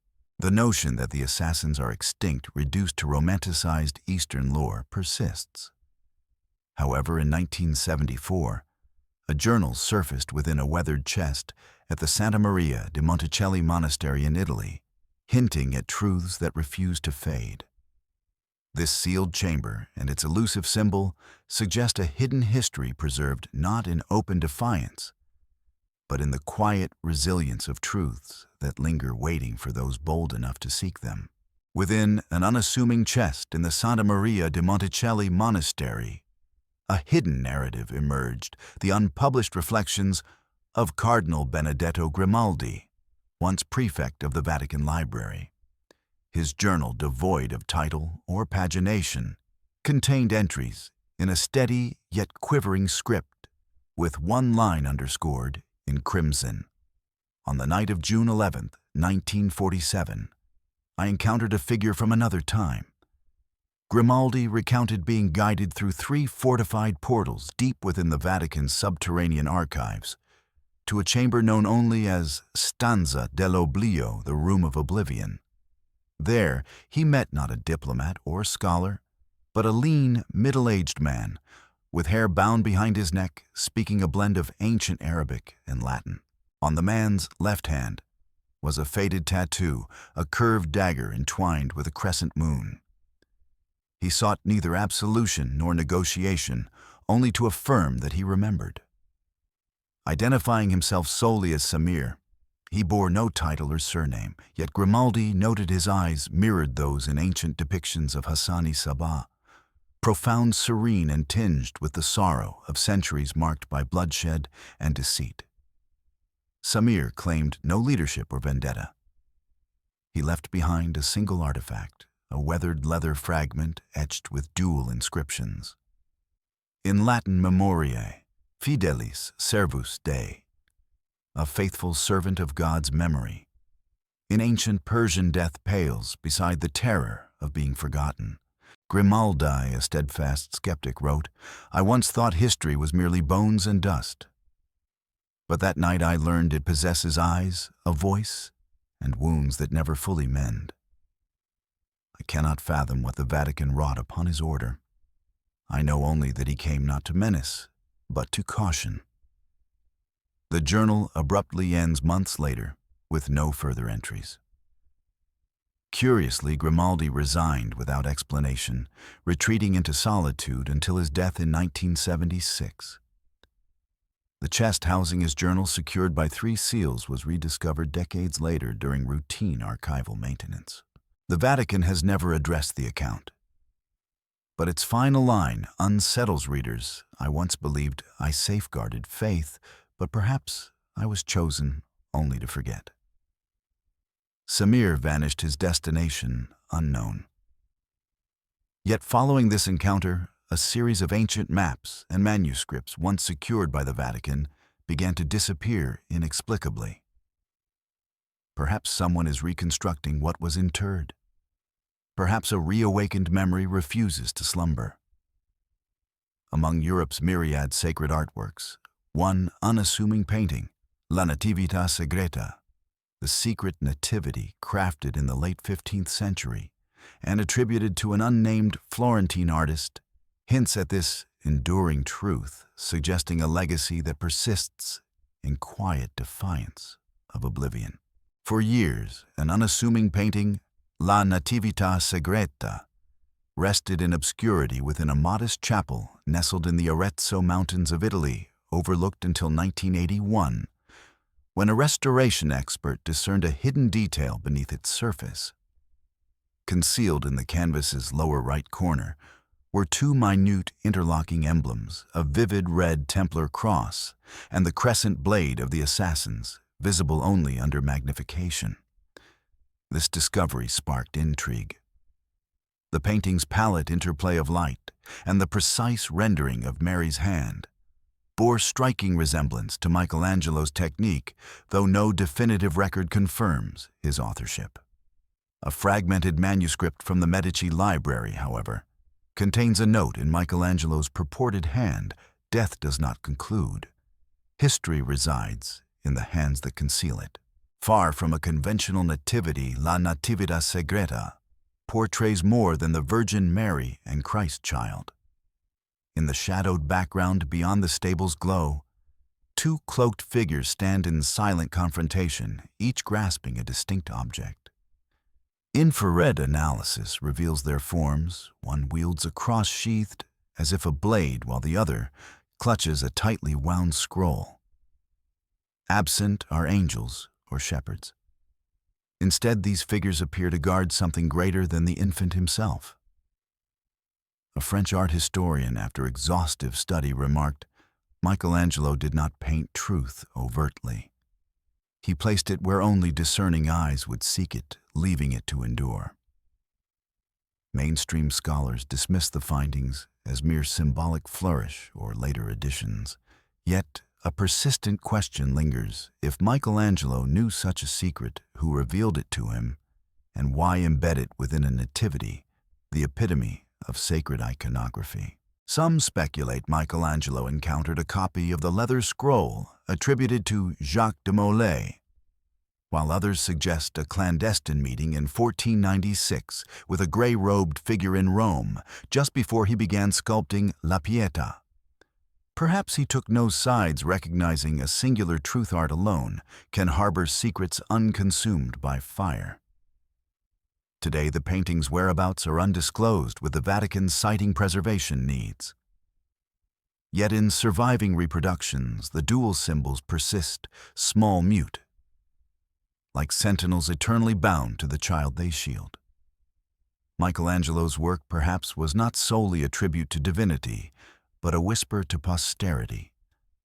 The notion that the assassins are extinct, reduced to romanticized Eastern lore, persists. However, in 1974, a journal surfaced within a weathered chest at the Santa Maria de Monticelli Monastery in Italy, hinting at truths that refuse to fade. This sealed chamber and its elusive symbol suggest a hidden history preserved not in open defiance, but in the quiet resilience of truths that linger waiting for those bold enough to seek them. Within an unassuming chest in the Santa Maria de Monticelli Monastery, a hidden narrative emerged, the unpublished reflections of Cardinal Benedetto Grimaldi, once prefect of the Vatican Library. His journal, devoid of title or pagination, contained entries in a steady yet quivering script, with one line underscored in crimson. On the night of June 11, 1947, I encountered a figure from another time. Grimaldi recounted being guided through 3 fortified portals deep within the Vatican's subterranean archives to a chamber known only as Stanza dell'Oblio, the Room of Oblivion. There, he met not a diplomat or scholar, but a lean, middle-aged man, with hair bound behind his neck, speaking a blend of ancient Arabic and Latin. On the man's left hand was a faded tattoo, a curved dagger entwined with a crescent moon. He sought neither absolution nor negotiation, only to affirm that he remembered. Identifying himself solely as Samir, he bore no title or surname, yet Grimaldi noted his eyes mirrored those in ancient depictions of Hassani Sabah, profound, serene, and tinged with the sorrow of centuries marked by bloodshed and deceit. Samir claimed no leadership or vendetta. He left behind a single artifact, a weathered leather fragment etched with dual inscriptions. In Latin, memoriae, fidelis servus Dei, a faithful servant of God's memory. In ancient Persian, death pales beside the terror of being forgotten. Grimaldi, a steadfast skeptic, wrote, "I once thought history was merely bones and dust. But that night I learned it possesses eyes, a voice, and wounds that never fully mend." I cannot fathom what the Vatican wrought upon his order. I know only that he came not to menace, but to caution. The journal abruptly ends months later, with no further entries. Curiously, Grimaldi resigned without explanation, retreating into solitude until his death in 1976. The chest housing his journal, secured by 3 seals, was rediscovered decades later during routine archival maintenance. The Vatican has never addressed the account, but its final line unsettles readers. "I once believed I safeguarded faith, but perhaps I was chosen only to forget." Samir vanished, his destination unknown. Yet following this encounter, a series of ancient maps and manuscripts once secured by the Vatican began to disappear inexplicably. Perhaps someone is reconstructing what was interred. Perhaps a reawakened memory refuses to slumber. Among Europe's myriad sacred artworks, one unassuming painting, La Natività Segreta, the secret nativity, crafted in the late 15th century and attributed to an unnamed Florentine artist, hints at this enduring truth, suggesting a legacy that persists in quiet defiance of oblivion. For years, an unassuming painting, La Natività Segreta, rested in obscurity within a modest chapel nestled in the Arezzo Mountains of Italy, overlooked until 1981, when a restoration expert discerned a hidden detail beneath its surface. Concealed in the canvas's lower right corner were 2 minute interlocking emblems, a vivid red Templar cross and the crescent blade of the assassins, visible only under magnification. This discovery sparked intrigue. The painting's pallid interplay of light and the precise rendering of Mary's hand bore striking resemblance to Michelangelo's technique, though no definitive record confirms his authorship. A fragmented manuscript from the Medici library, however, contains a note in Michelangelo's purported hand: "Death does not conclude. History resides in the hands that conceal it." Far from a conventional nativity, La Natividad Secreta portrays more than the Virgin Mary and Christ child. In the shadowed background beyond the stable's glow, two cloaked figures stand in silent confrontation, each grasping a distinct object. Infrared analysis reveals their forms. One wields a cross sheathed as if a blade, while the other clutches a tightly wound scroll. Absent are angels or shepherds. Instead, these figures appear to guard something greater than the infant himself. A French art historian, after exhaustive study, remarked, "Michelangelo did not paint truth overtly. He placed it where only discerning eyes would seek it, leaving it to endure." Mainstream scholars dismiss the findings as mere symbolic flourish or later additions. Yet, a persistent question lingers: if Michelangelo knew such a secret, who revealed it to him, and why embed it within a nativity, the epitome of sacred iconography? Some speculate Michelangelo encountered a copy of the leather scroll attributed to Jacques de Molay, while others suggest a clandestine meeting in 1496 with a gray-robed figure in Rome just before he began sculpting La Pietà. Perhaps he took no sides, recognizing a singular truth art alone can harbor secrets unconsumed by fire. Today, the painting's whereabouts are undisclosed, with the Vatican citing preservation needs. Yet in surviving reproductions, the dual symbols persist, small mute, like sentinels eternally bound to the child they shield. Michelangelo's work perhaps was not solely a tribute to divinity, but a whisper to posterity,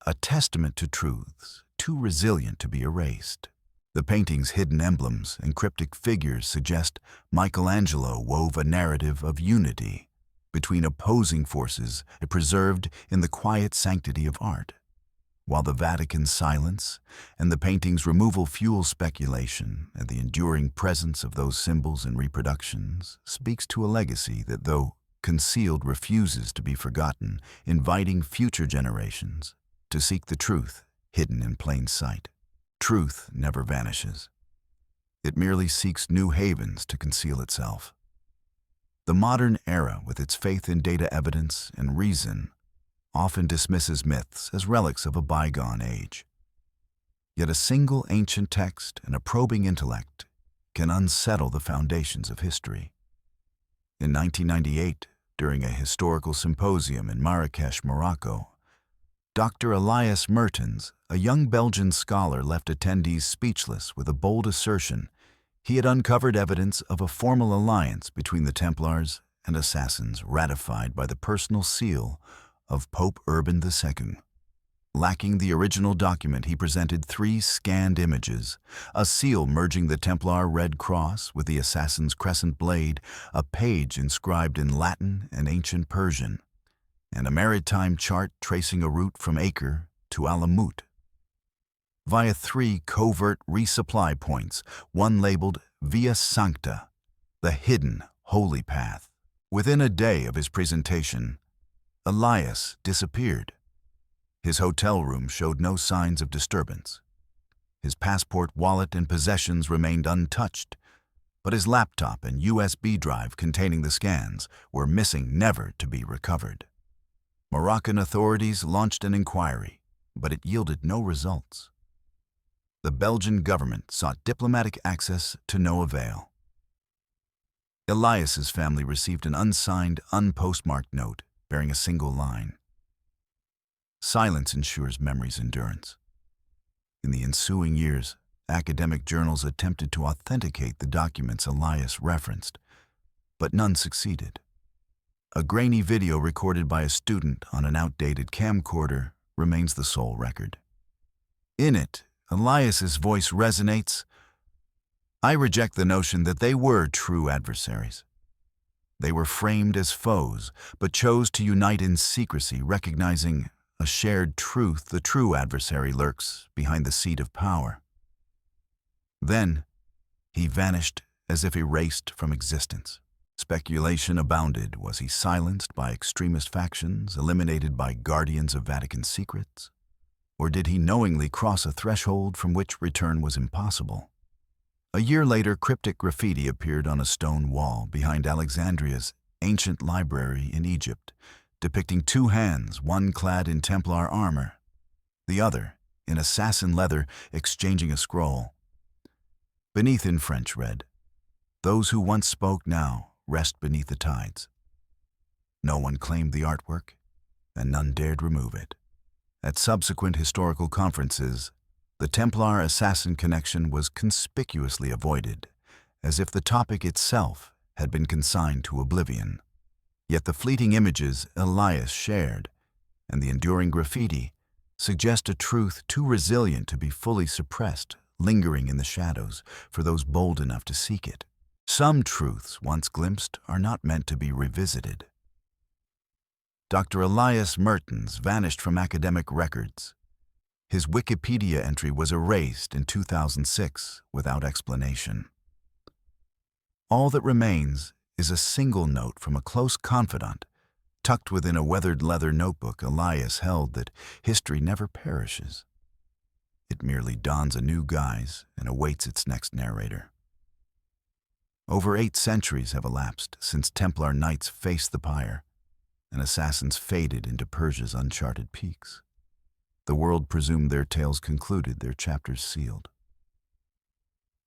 a testament to truths too resilient to be erased. The painting's hidden emblems and cryptic figures suggest Michelangelo wove a narrative of unity between opposing forces preserved in the quiet sanctity of art, while the Vatican's silence and the painting's removal fuel speculation, and the enduring presence of those symbols in reproductions speaks to a legacy that, though concealed, refuses to be forgotten, inviting future generations to seek the truth hidden in plain sight. Truth never vanishes. It merely seeks new havens to conceal itself. The modern era, with its faith in data evidence and reason, often dismisses myths as relics of a bygone age. Yet a single ancient text and a probing intellect can unsettle the foundations of history. In 1998, during a historical symposium in Marrakesh, Morocco, Dr. Elias Mertens, a young Belgian scholar, left attendees speechless with a bold assertion he had uncovered evidence of a formal alliance between the Templars and assassins ratified by the personal seal of Pope Urban II. Lacking the original document, he presented 3 scanned images: a seal merging the Templar Red Cross with the assassin's crescent blade, a page inscribed in Latin and ancient Persian, and a maritime chart tracing a route from Acre to Alamut, via 3 covert resupply points, one labeled Via Sancta, the hidden holy path. Within a day of his presentation, Elias disappeared. His hotel room showed no signs of disturbance. His passport, wallet, and possessions remained untouched, but his laptop and USB drive containing the scans were missing, never to be recovered. Moroccan authorities launched an inquiry, but it yielded no results. The Belgian government sought diplomatic access to no avail. Elias's family received an unsigned, unpostmarked note bearing a single line: "Silence ensures memory's endurance." In the ensuing years, academic journals attempted to authenticate the documents Elias referenced, but none succeeded. A grainy video recorded by a student on an outdated camcorder remains the sole record. In it, Elias's voice resonates: "I reject the notion that they were true adversaries. They were framed as foes, but chose to unite in secrecy, recognizing a shared truth: the true adversary lurks behind the seat of power." Then, he vanished as if erased from existence. Speculation abounded. Was he silenced by extremist factions, eliminated by guardians of Vatican secrets? Or did he knowingly cross a threshold from which return was impossible? A year later, cryptic graffiti appeared on a stone wall behind Alexandria's ancient library in Egypt, depicting two hands, one clad in Templar armor, the other, in assassin leather, exchanging a scroll. Beneath in French read, "Those who once spoke now rest beneath the tides." No one claimed the artwork, and none dared remove it. At subsequent historical conferences, the Templar assassin connection was conspicuously avoided, as if the topic itself had been consigned to oblivion. Yet the fleeting images Elias shared and the enduring graffiti suggest a truth too resilient to be fully suppressed, lingering in the shadows for those bold enough to seek it. Some truths once glimpsed are not meant to be revisited. Dr. Elias Mertens vanished from academic records. His Wikipedia entry was erased in 2006 without explanation. All that remains is a single note from a close confidant, tucked within a weathered leather notebook. Elias held that history never perishes. It merely dons a new guise and awaits its next narrator. Over 8 centuries have elapsed since Templar knights faced the pyre, and assassins faded into Persia's uncharted peaks. The world presumed their tales concluded, their chapters sealed.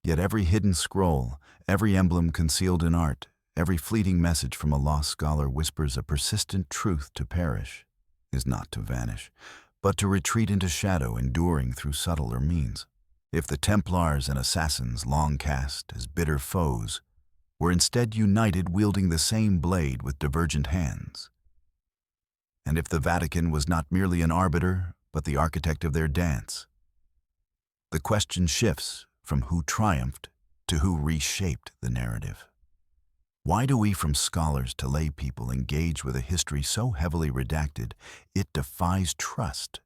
Yet every hidden scroll, every emblem concealed in art, every fleeting message from a lost scholar whispers a persistent truth: to perish is not to vanish, but to retreat into shadow, enduring through subtler means. If the Templars and assassins, long cast as bitter foes, were instead united, wielding the same blade with divergent hands, and if the Vatican was not merely an arbiter, but the architect of their dance, the question shifts from who triumphed to who reshaped the narrative. Why do we, from scholars to lay people, engage with a history so heavily redacted it defies trust?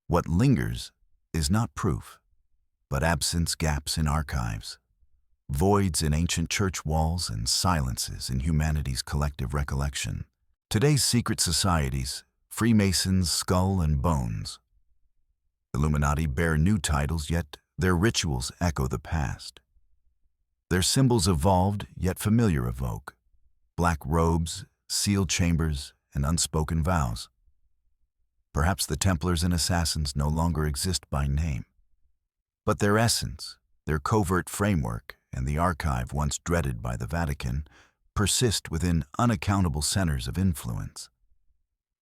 What lingers is not proof, but absence, gaps in archives, voids in ancient church walls, and silences in humanity's collective recollection. Today's secret societies, Freemasons, Skull and Bones, Illuminati, bear new titles, yet their rituals echo the past. Their symbols evolved, yet familiar evoke black robes, sealed chambers, and unspoken vows. Perhaps the Templars and assassins no longer exist by name, but their essence, their covert framework, and the archive once dreaded by the Vatican persist within unaccountable centers of influence.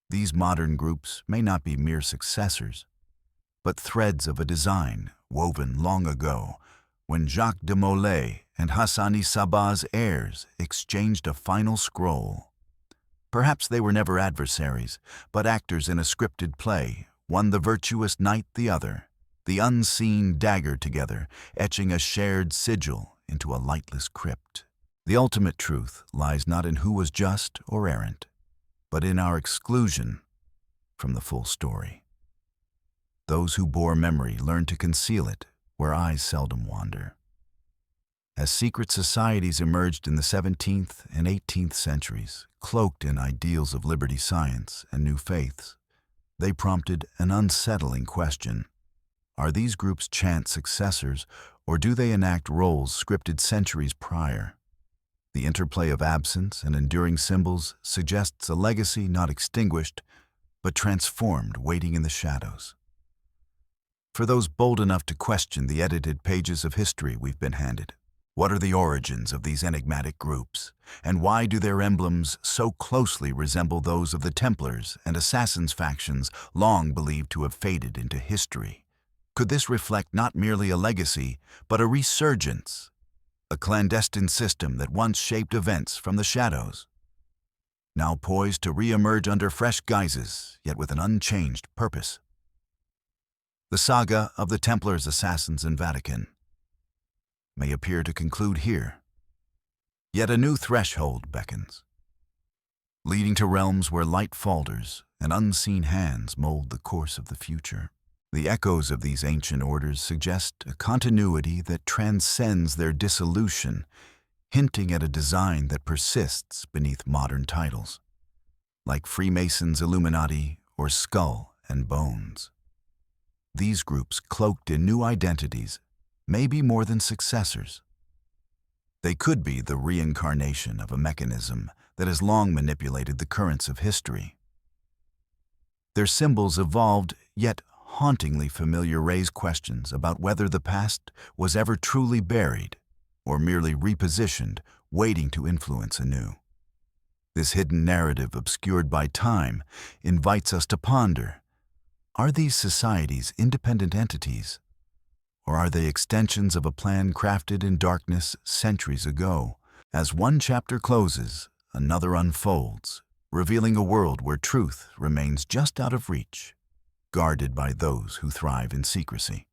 These modern groups may not be mere successors, but threads of a design woven long ago, when Jacques de Molay and Hassani Sabah's heirs exchanged a final scroll. Perhaps they were never adversaries, but actors in a scripted play, one the virtuous knight, the other the unseen dagger, together etching a shared sigil into a lightless crypt. The ultimate truth lies not in who was just or errant, but in our exclusion from the full story. Those who bore memory learn to conceal it where eyes seldom wander. As secret societies emerged in the 17th and 18th centuries, cloaked in ideals of liberty, science, and new faiths, they prompted an unsettling question. Are these groups chance successors, or do they enact roles scripted centuries prior? The interplay of absence and enduring symbols suggests a legacy not extinguished, but transformed, waiting in the shadows. For those bold enough to question the edited pages of history we've been handed, what are the origins of these enigmatic groups, and why do their emblems so closely resemble those of the Templars and Assassins factions long believed to have faded into history? Could this reflect not merely a legacy, but a resurgence, a clandestine system that once shaped events from the shadows, now poised to re-emerge under fresh guises, yet with an unchanged purpose? The saga of the Templars, Assassins, and Vatican may appear to conclude here, yet a new threshold beckons, leading to realms where light falters and unseen hands mold the course of the future. The echoes of these ancient orders suggest a continuity that transcends their dissolution, hinting at a design that persists beneath modern titles, like Freemasons, Illuminati, or Skull and Bones. These groups, cloaked in new identities, may be more than successors. They could be the reincarnation of a mechanism that has long manipulated the currents of history. Their symbols evolved, yet hauntingly familiar, raise questions about whether the past was ever truly buried or merely repositioned, waiting to influence anew. This hidden narrative, obscured by time, invites us to ponder: are these societies independent entities, or are they extensions of a plan crafted in darkness centuries ago? As one chapter closes, another unfolds, revealing a world where truth remains just out of reach, guarded by those who thrive in secrecy.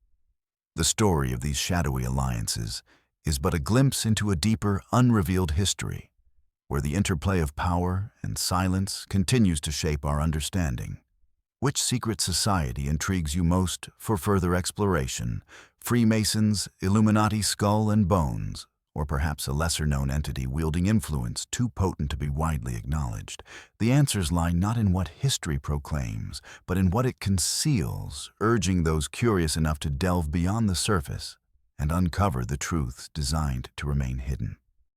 The story of these shadowy alliances is but a glimpse into a deeper, unrevealed history, where the interplay of power and silence continues to shape our understanding. Which secret society intrigues you most for further exploration? Freemasons, Illuminati, skull and bones, or perhaps a lesser-known entity wielding influence too potent to be widely acknowledged? The answers lie not in what history proclaims, but in what it conceals, urging those curious enough to delve beyond the surface and uncover the truths designed to remain hidden.